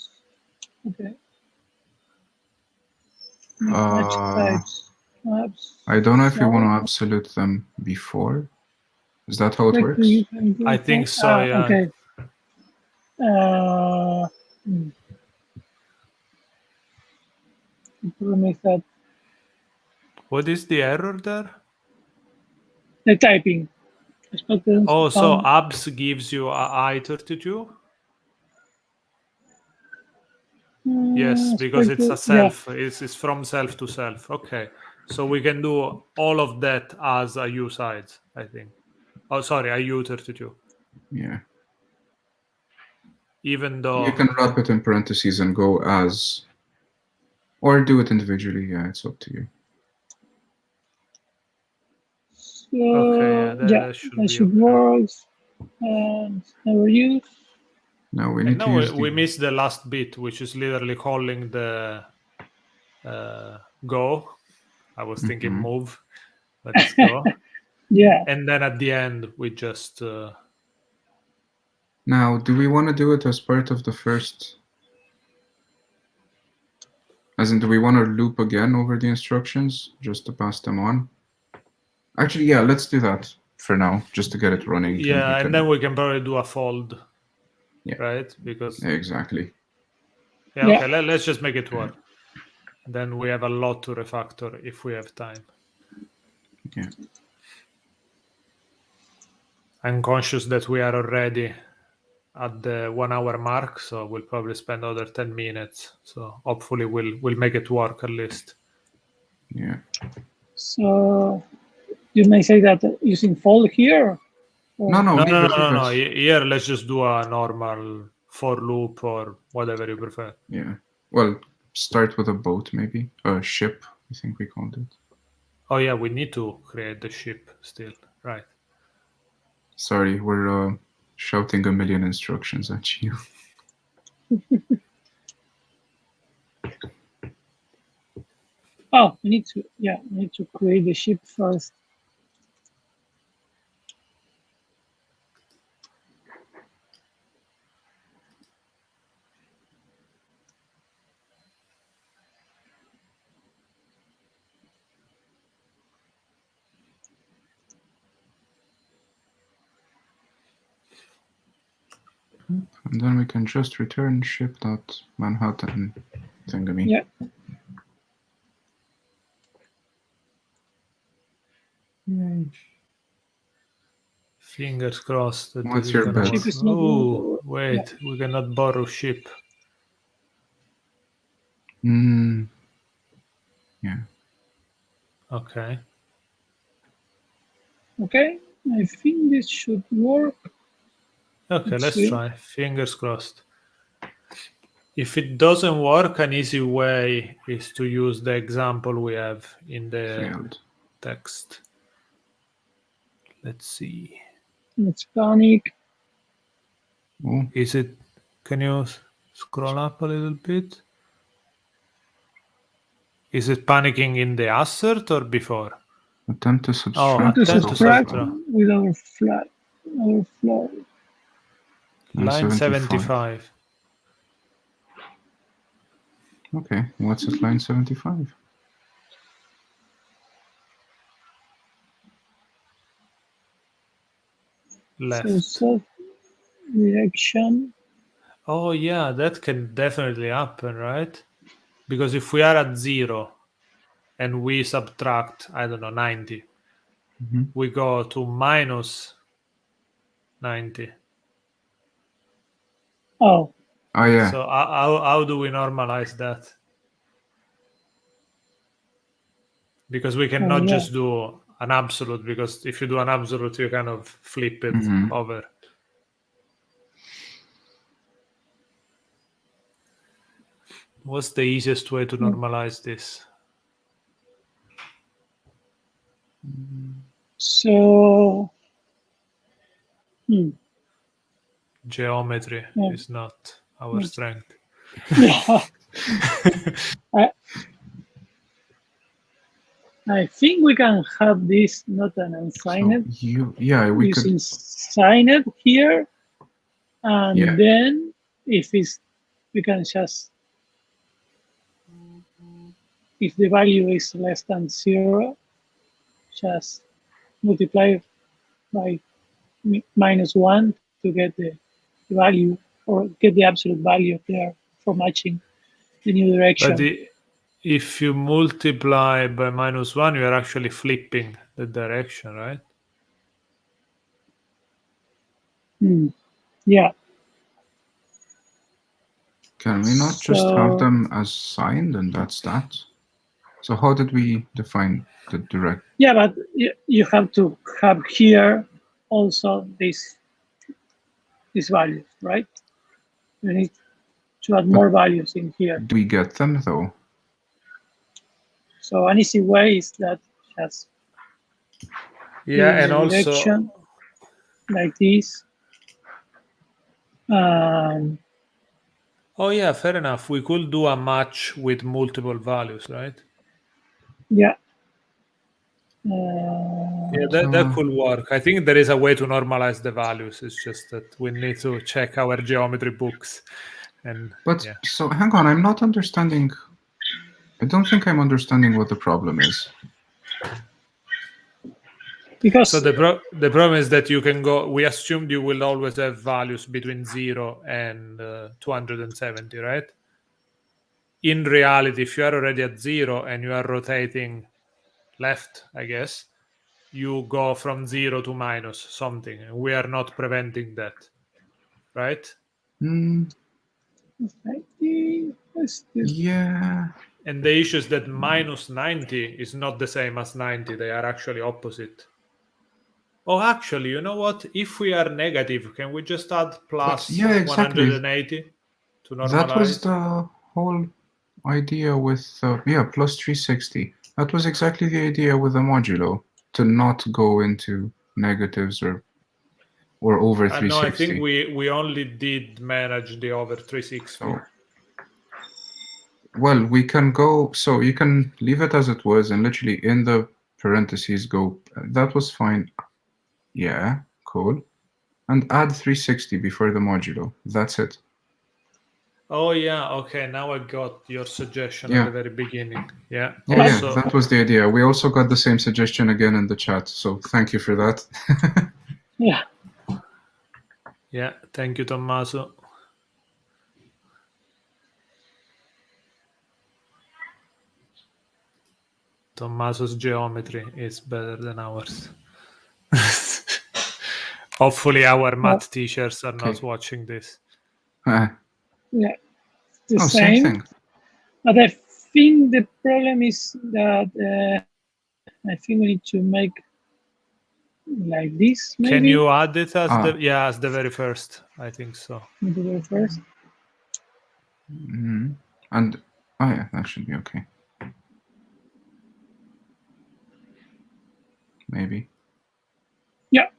Okay. Match types. Abs. I don't know if you want to absolute them before. Is that how it works? I think so, yeah. Okay. Make that What is the error there? the typing. Oh, so abs gives you a I32? Yes, because it's a self. Yeah. It's from self to self. Okay. So we can do all of that as a U sides, I think. Oh, sorry, a U32. Yeah. Even though... You can wrap it in parentheses and go as... Or do it individually. Yeah, it's up to you. So, okay, that should work. And never use. No, we need to use we missed the last bit, which is literally calling the go. I was thinking move, but it's go. Yeah. And then at the end, we just... Now, do we want to do it as part of the first... As in, do we want to loop again over the instructions just to pass them on? Actually, yeah, let's do that for now, just to get it running. Yeah, and then we can probably do a fold. Yeah. Right? Because... Exactly. Yeah, okay, let's just make it work. Then we have a lot to refactor if we have time. Yeah. I'm conscious that we are already at the 1 hour mark, so we'll probably spend another 10 minutes. So hopefully we'll make it work at least. Yeah. So you may say that using fold here? Or... No. Here, let's just do a normal for loop or whatever you prefer. Yeah. Well, start with a boat, maybe. A ship, I think we called it. Oh, yeah, we need to create the ship still. Right. Sorry, we're shouting a million instructions at you. Oh, we need to create the ship first. And then we can just return ship.manhattan thingamy. Yeah. Yay. Fingers crossed. That What's your bet? Oh, wait, we cannot borrow ship. Yeah. Okay. Okay, I think this should work. Okay, let's try. Fingers crossed. If it doesn't work, an easy way is to use the example we have in the text. Let's see. Let's panic. Is it? Can you scroll up a little bit? Is it panicking in the assert or before? Attempt to subtract. Oh, attempt to subtract with our flow. Line 75. Okay, what's at line 75? Left. So self-reaction. Oh yeah, that can definitely happen, right? Because if we are at 0 and we subtract, I don't know, 90, we go to minus 90. Oh yeah. So how do we normalize that? Because we cannot just do an absolute, because if you do an absolute, you kind of flip it over. What's the easiest way to normalize this? So, Geometry Yeah. is not our strength. yeah, I think we can have this not an unsigned. So we using could. signed here, and Yeah. then if it's, we can just, if the value is less than 0, just multiply by -1 to get the value, or get the absolute value there for matching the new direction. But if you multiply by -1, you are actually flipping the direction, right? Yeah. Can we not just have them as signed and that's that? So how did we define the direct? Yeah, but you have to have here also these values, right? You need to add more values in here. Do we get them though? So an easy way is that just and also direction like this. Oh yeah, fair enough. We could do a match with multiple values, right? Yeah. That could work. I think there is a way to normalize the values. It's just that we need to check our geometry books. So hang on, I'm not understanding. I don't think I'm understanding what the problem is. Because so the problem is that you can go. We assumed you will always have values between 0 and 270, right? In reality, if you are already at 0 and you are rotating left, I guess, you go from 0 to minus something. We are not preventing that, right? Yeah. And the issue is that -90 is not the same as 90. They are actually opposite. Oh, actually, you know what? If we are negative, can we just add plus 180 to normalize? That was the whole idea with plus 360. That was exactly the idea with the modulo, to not go into negatives or over 360. No, I think we only did manage the over 360. Well, we can go, so you can leave it as it was and literally in the parentheses go, that was fine. Yeah, cool. And add 360 before the modulo. That's it. Oh yeah, okay. Now I got your suggestion at the very beginning. Yeah. That was the idea. We also got the same suggestion again in the chat, so thank you for that. Yeah. Yeah, thank you, Tommaso. Tommaso's geometry is better than ours. Hopefully our math teachers are not watching this. Yeah, the same thing. But I think the problem is that I think we need to make like this, maybe. Can you add it as as the very first? I think so. The very first. And that should be okay. Maybe. Yeah.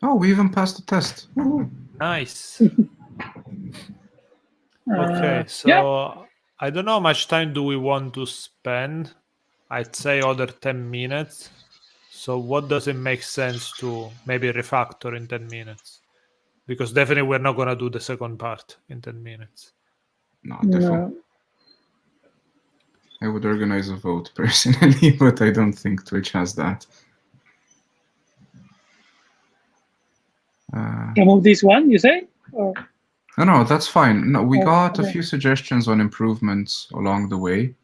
Oh, we even passed the test. Woo-hoo. Nice. Okay, so I don't know how much time do we want to spend. I'd say other 10 minutes. So what does it make sense to maybe refactor in 10 minutes? Because definitely we're not going to do the second part in 10 minutes. No, definitely. I would organize a vote personally, but I don't think Twitch has that. Remove this one, you say? Or? No, that's fine. No, we got a few suggestions on improvements along the way.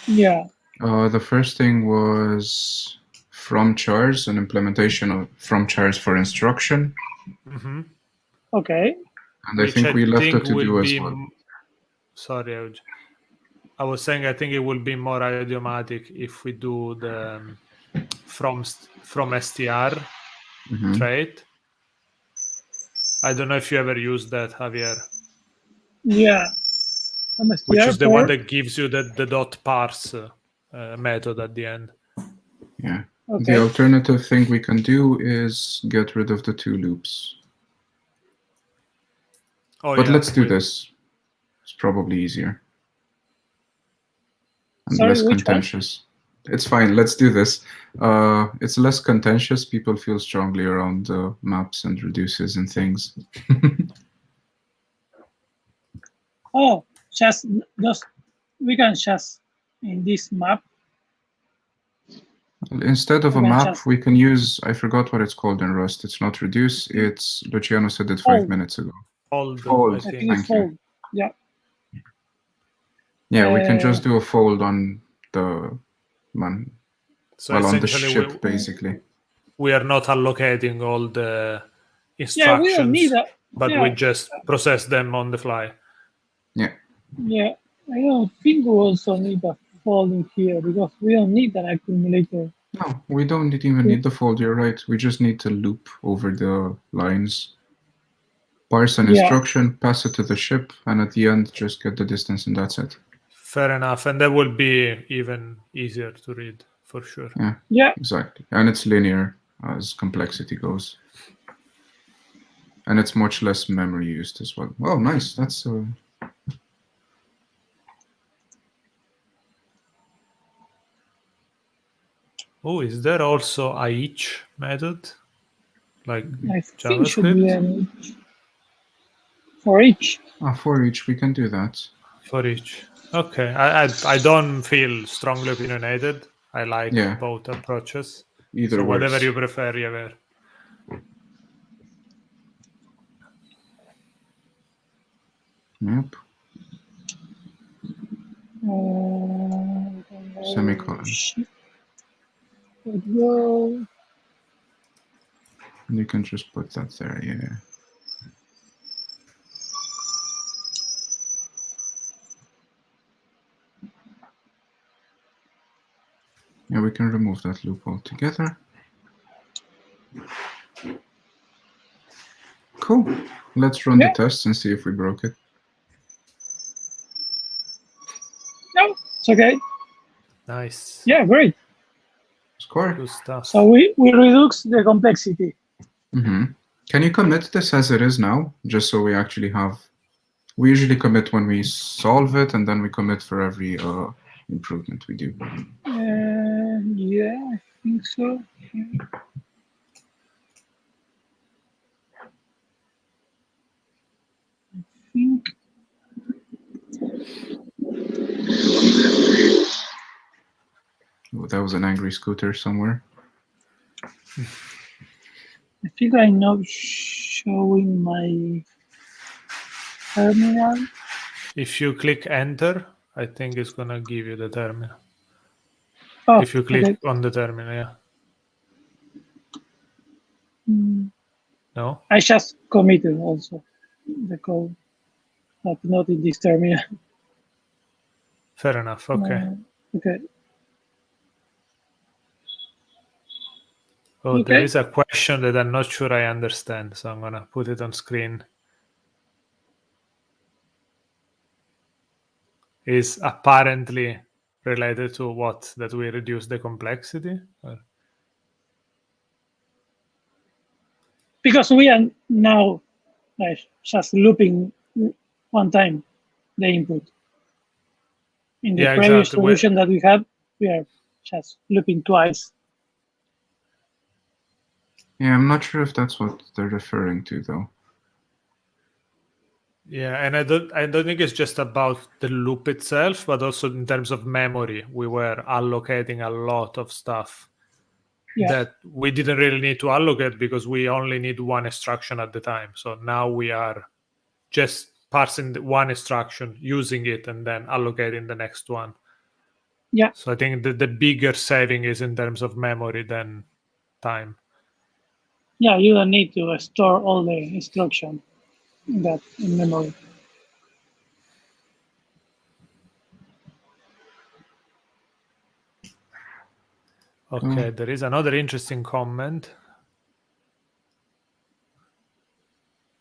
Yeah. The first thing was FromStr, an implementation of FromStr for instruction. Okay. And I think we left it to do as well. Sorry, I was saying I think it will be more idiomatic if we do the from str trait. I don't know if you ever used that, Javier. Yeah. which is the one that gives you the dot parse method at the end. Yeah. Okay. The alternative thing we can do is get rid of the two loops. Oh, But yeah, let's do this. It's probably easier. And Sorry, less which contentious. It's fine, let's do this. It's less contentious. People feel strongly around maps and reduces and things. Oh, just we can just in this map. Instead of a Okay, map, just- we can use, I forgot what it's called in Rust. It's not reduce, it's, Luciano said it 5 Fold. minutes ago. Fold, Fold. I I think. think it's Thank you. fold. Yeah. Yeah, we can just do a fold on the So on the essentially, ship, basically. we are not allocating all the Yeah, instructions, we don't need that. but we just process them on the fly. Yeah. Yeah, I don't think we also need a fold in here because we don't need an accumulator. No, we don't even need the fold, you're right. We just need to loop over the lines, parse an instruction, pass it to the ship, and at the end, just get the distance, and that's it. Fair enough. And that will be even easier to read, for sure. Yeah. Exactly. And it's linear as complexity goes. And it's much less memory used as well. Oh, nice. That's... Oh, is there also a each method? Like I think JavaScript? should be an each. For each. For each, we can do that. For each. Okay. I don't feel strongly opinionated. I like both approaches. Either so works. Whatever you prefer, Javier. Yep. Semicolon. Go. You can just put that there, yeah. Yeah, we can remove that loop altogether. Cool. Let's run the tests and see if we broke it. No, it's okay. Nice. Yeah, great. Score. Good stuff. So we reduce the complexity. Can you commit this as it is now? Just so we actually have... We usually commit when we solve it, and then we commit for every improvement we do. Yeah, I think so. I think. Oh, that was an angry scooter somewhere. I think I'm not showing my terminal. If you click enter, I think it's going to give you the terminal. Oh, if you click on the terminal, yeah. No? I just committed also the code, but not in this terminal. Fair enough, okay. Okay. Oh, okay. There is a question that I'm not sure I understand, so I'm going to put it on screen. Is apparently related to what? That we reduce the complexity? Or? Because we are now just looping one time the input. In the previous solution that we had, we are just looping twice. Yeah, I'm not sure if that's what they're referring to, though. Yeah, and I don't think it's just about the loop itself, but also in terms of memory. We were allocating a lot of stuff that we didn't really need to allocate because we only need one instruction at the time. So now we are just parsing the one instruction, using it, and then allocating the next one. Yeah. So I think the bigger saving is in terms of memory than time. Yeah, you don't need to store all the instruction in memory. Okay, there is another interesting comment.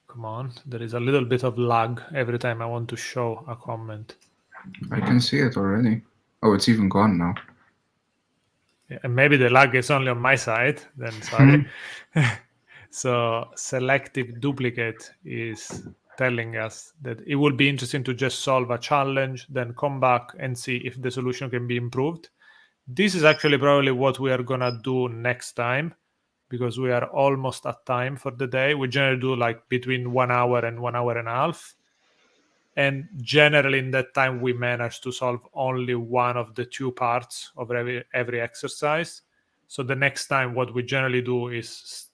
Come on, there is a little bit of lag every time I want to show a comment. I can see it already. Oh, it's even gone now. And maybe the lag is only on my side, then sorry. So selective duplicate is telling us that it would be interesting to just solve a challenge, then come back and see if the solution can be improved. This is actually probably what we are gonna do next time, because we are almost at time for the day. We generally do like between 1 hour and 1 hour and a half. And generally in that time we manage to solve only one of the two parts of every exercise. So the next time what we generally do is,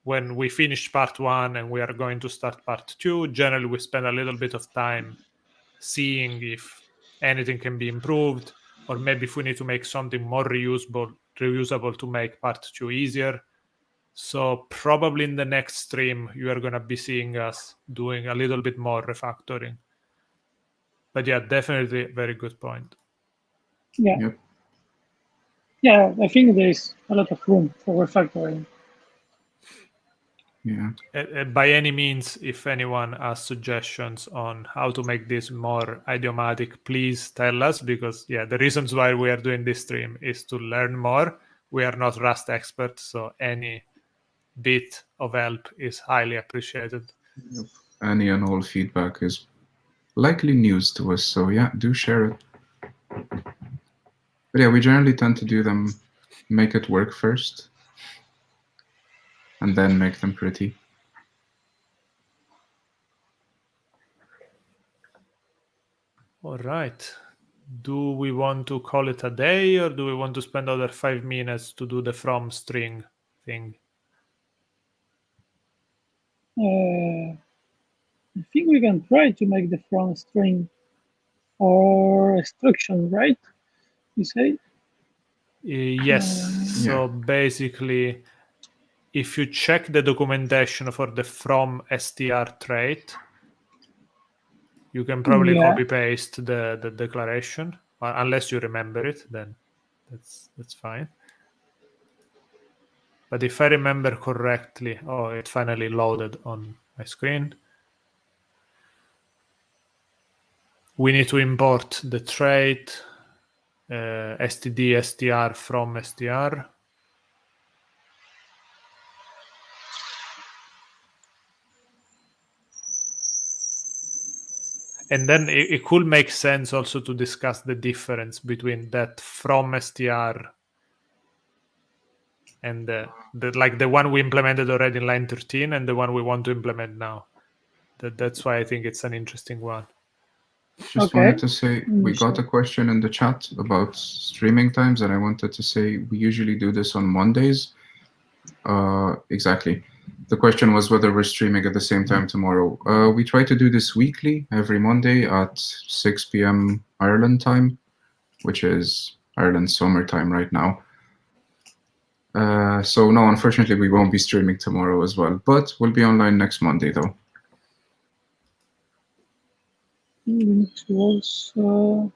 when we finish part one and we are going to start part two, generally we spend a little bit of time seeing if anything can be improved, or maybe if we need to make something more reusable to make part two easier. So probably in the next stream you are going to be seeing us doing a little bit more refactoring. But yeah, definitely very good point. Yeah. Yep. Yeah, I think there's a lot of room for refactoring. Yeah. By any means, if anyone has suggestions on how to make this more idiomatic, please tell us, because yeah, the reasons why we are doing this stream is to learn more. We are not Rust experts, so any bit of help is highly appreciated. Yep. Any and all feedback is likely news to us, so yeah, do share it. But yeah, we generally tend to do them, make it work first, and then make them pretty. All right. Do we want to call it a day, or do we want to spend another 5 minutes to do the from string thing? I think we can try to make the from string or instruction, right? You say? Yes. So basically, if you check the documentation for the from str trait, you can probably copy paste the declaration, unless you remember it, then that's fine. But if I remember correctly, oh, it finally loaded on my screen. We need to import the trait std str from str. And then it could make sense also to discuss the difference between that from str and the one we implemented already in line 13 and the one we want to implement now. That's why I think it's an interesting one. Just wanted to say, we got a question in the chat about streaming times, and I wanted to say we usually do this on Mondays. Exactly. The question was whether we're streaming at the same time tomorrow. We try to do this weekly, every Monday at 6 p.m. Ireland time, which is Ireland summertime right now. So no, unfortunately, we won't be streaming tomorrow as well, but we'll be online next Monday, though. We need to also...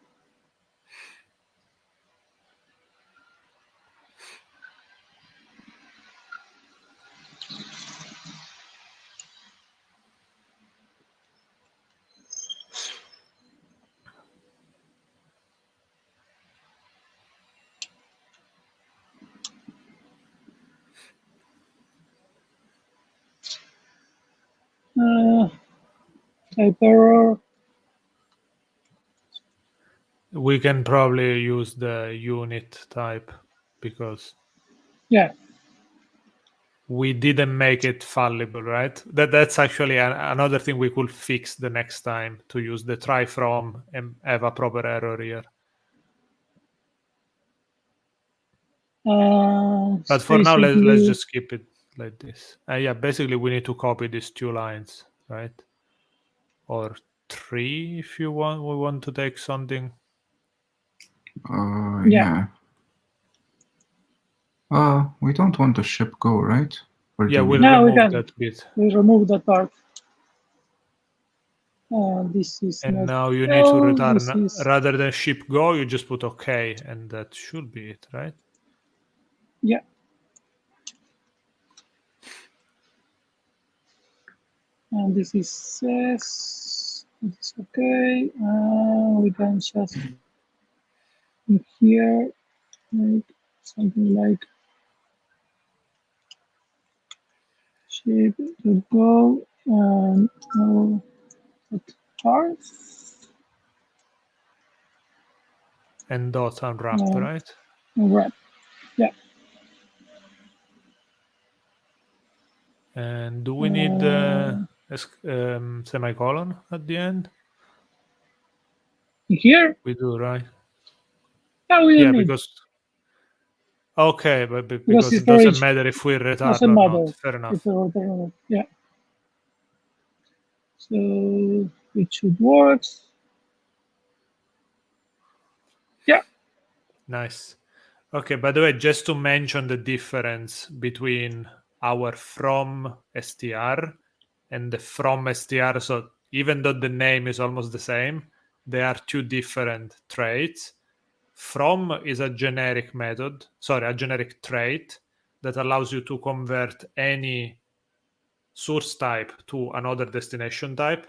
type error. We can probably use the unit type because we didn't make it fallible, right? That's actually another thing we could fix the next time, to use the try from and have a proper error here. But for now, let's just keep it like this. Yeah, basically we need to copy these 2 lines, right? Or 3 if you want. We want to take something. Yeah. We don't want the ship go, right? Yeah, we'll remove that bit. We'll remove that part. This is and not now you need to return, rather than ship go, you just put OK, and that should be it, right? Yeah. And this is It's okay. We can just in here make something like shape.go and no parts And dot unwrap, right? Unwrap. Yeah. And do we need semicolon at the end? Here? We do, right? Yeah, we don't need. Because okay, but Because it doesn't matter if we return doesn't or matter not. Fair enough. if we return or not. Yeah. So it should work. Yeah. Nice. Okay, by the way, just to mention the difference between our from str and the from str. So even though the name is almost the same, they are two different traits. From is a generic method, a generic trait that allows you to convert any source type to another destination type.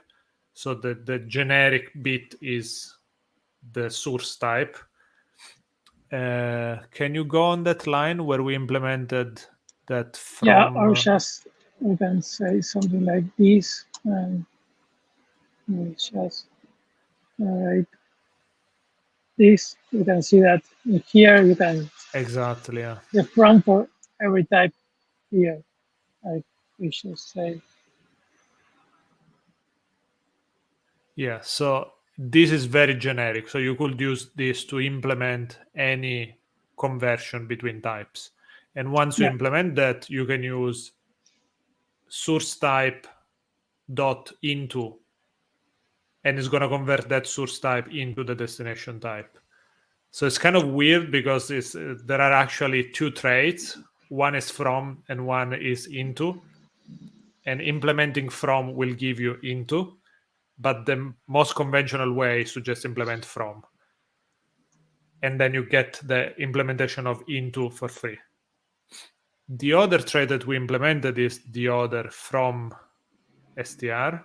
So the generic bit is the source type. Can you go on that line where we implemented that from? Yeah, or just we can say something like this, and we just write this. You can see that here you can Exactly, yeah. the from for every type here. Like we should say. Yeah, so this is very generic. So you could use this to implement any conversion between types. And once you implement that, you can use source type dot into, and it's going to convert that source type into the destination type. So it's kind of weird because there are actually two traits. One is from and one is into. And implementing from will give you into, but the most conventional way is to just implement from. And then you get the implementation of into for free. The other trait that we implemented is the other from str,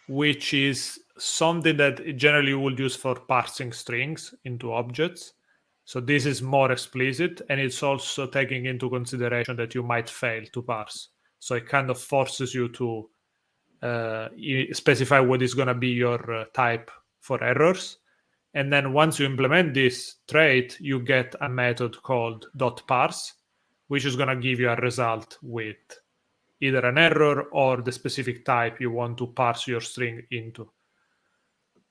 which is something that generally you would use for parsing strings into objects. So this is more explicit, and it's also taking into consideration that you might fail to parse. So it kind of forces you to specify what is going to be your type for errors. And then once you implement this trait, you get a method called .parse, which is going to give you a result with either an error or the specific type you want to parse your string into.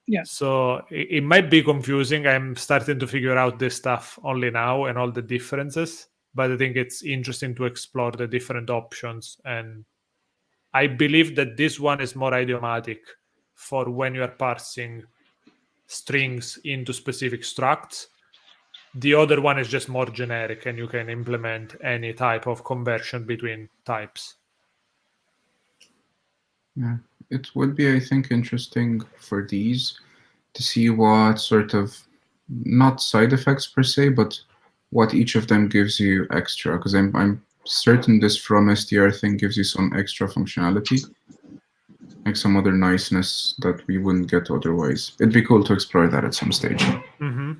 Yeah. So it might be confusing. I'm starting to figure out this stuff only now and all the differences, but I think it's interesting to explore the different options. And I believe that this one is more idiomatic for when you are parsing strings into specific structs. The other one is just more generic, and you can implement any type of conversion between types. Yeah, it would be, I think, interesting for these to see what sort of, not side effects per se, but what each of them gives you extra. Because I'm certain this from str thing gives you some extra functionality, like some other niceness that we wouldn't get otherwise. It'd be cool to explore that at some stage. Mm-hmm.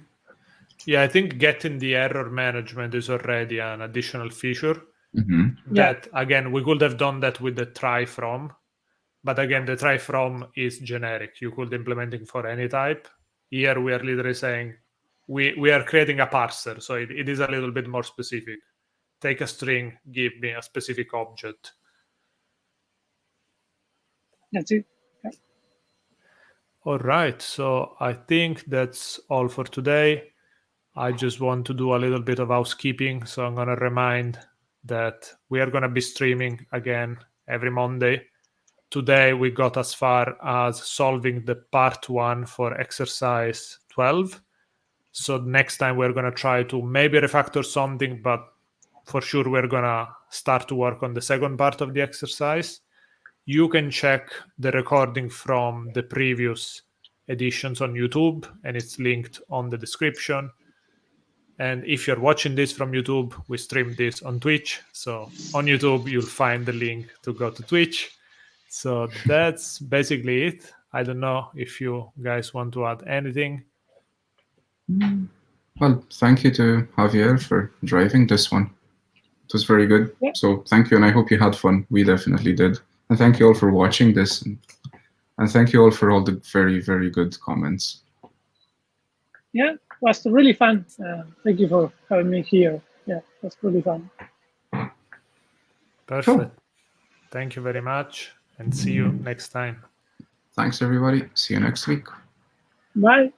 Yeah, I think getting the error management is already an additional feature. Mm-hmm. That, again, we could have done that with the try from, but again, the try from is generic. You could implement it for any type. Here we are literally saying we are creating a parser, so it is a little bit more specific. Take a string, give me a specific object. That's it. Yeah. All right, so I think that's all for today. I just want to do a little bit of housekeeping, so I'm going to remind that we are going to be streaming again every Monday. Today we got as far as solving the part 1 for exercise 12. So next time we're going to try to maybe refactor something, but for sure we're going to start to work on the second part of the exercise. You can check the recording from the previous editions on YouTube, and it's linked on the description. And if you're watching this from YouTube, we stream this on Twitch. So on YouTube, you'll find the link to go to Twitch. So that's basically it. I don't know if you guys want to add anything. Well, thank you to Javier for driving this one. It was very good. Yeah. So thank you, and I hope you had fun. We definitely did. And thank you all for watching this. And thank you all for all the very, very good comments. Yeah, it was really fun. Thank you for having me here. Yeah, that's really fun. Perfect. Cool. Thank you very much, and see you next time. Thanks, everybody. See you next week. Bye.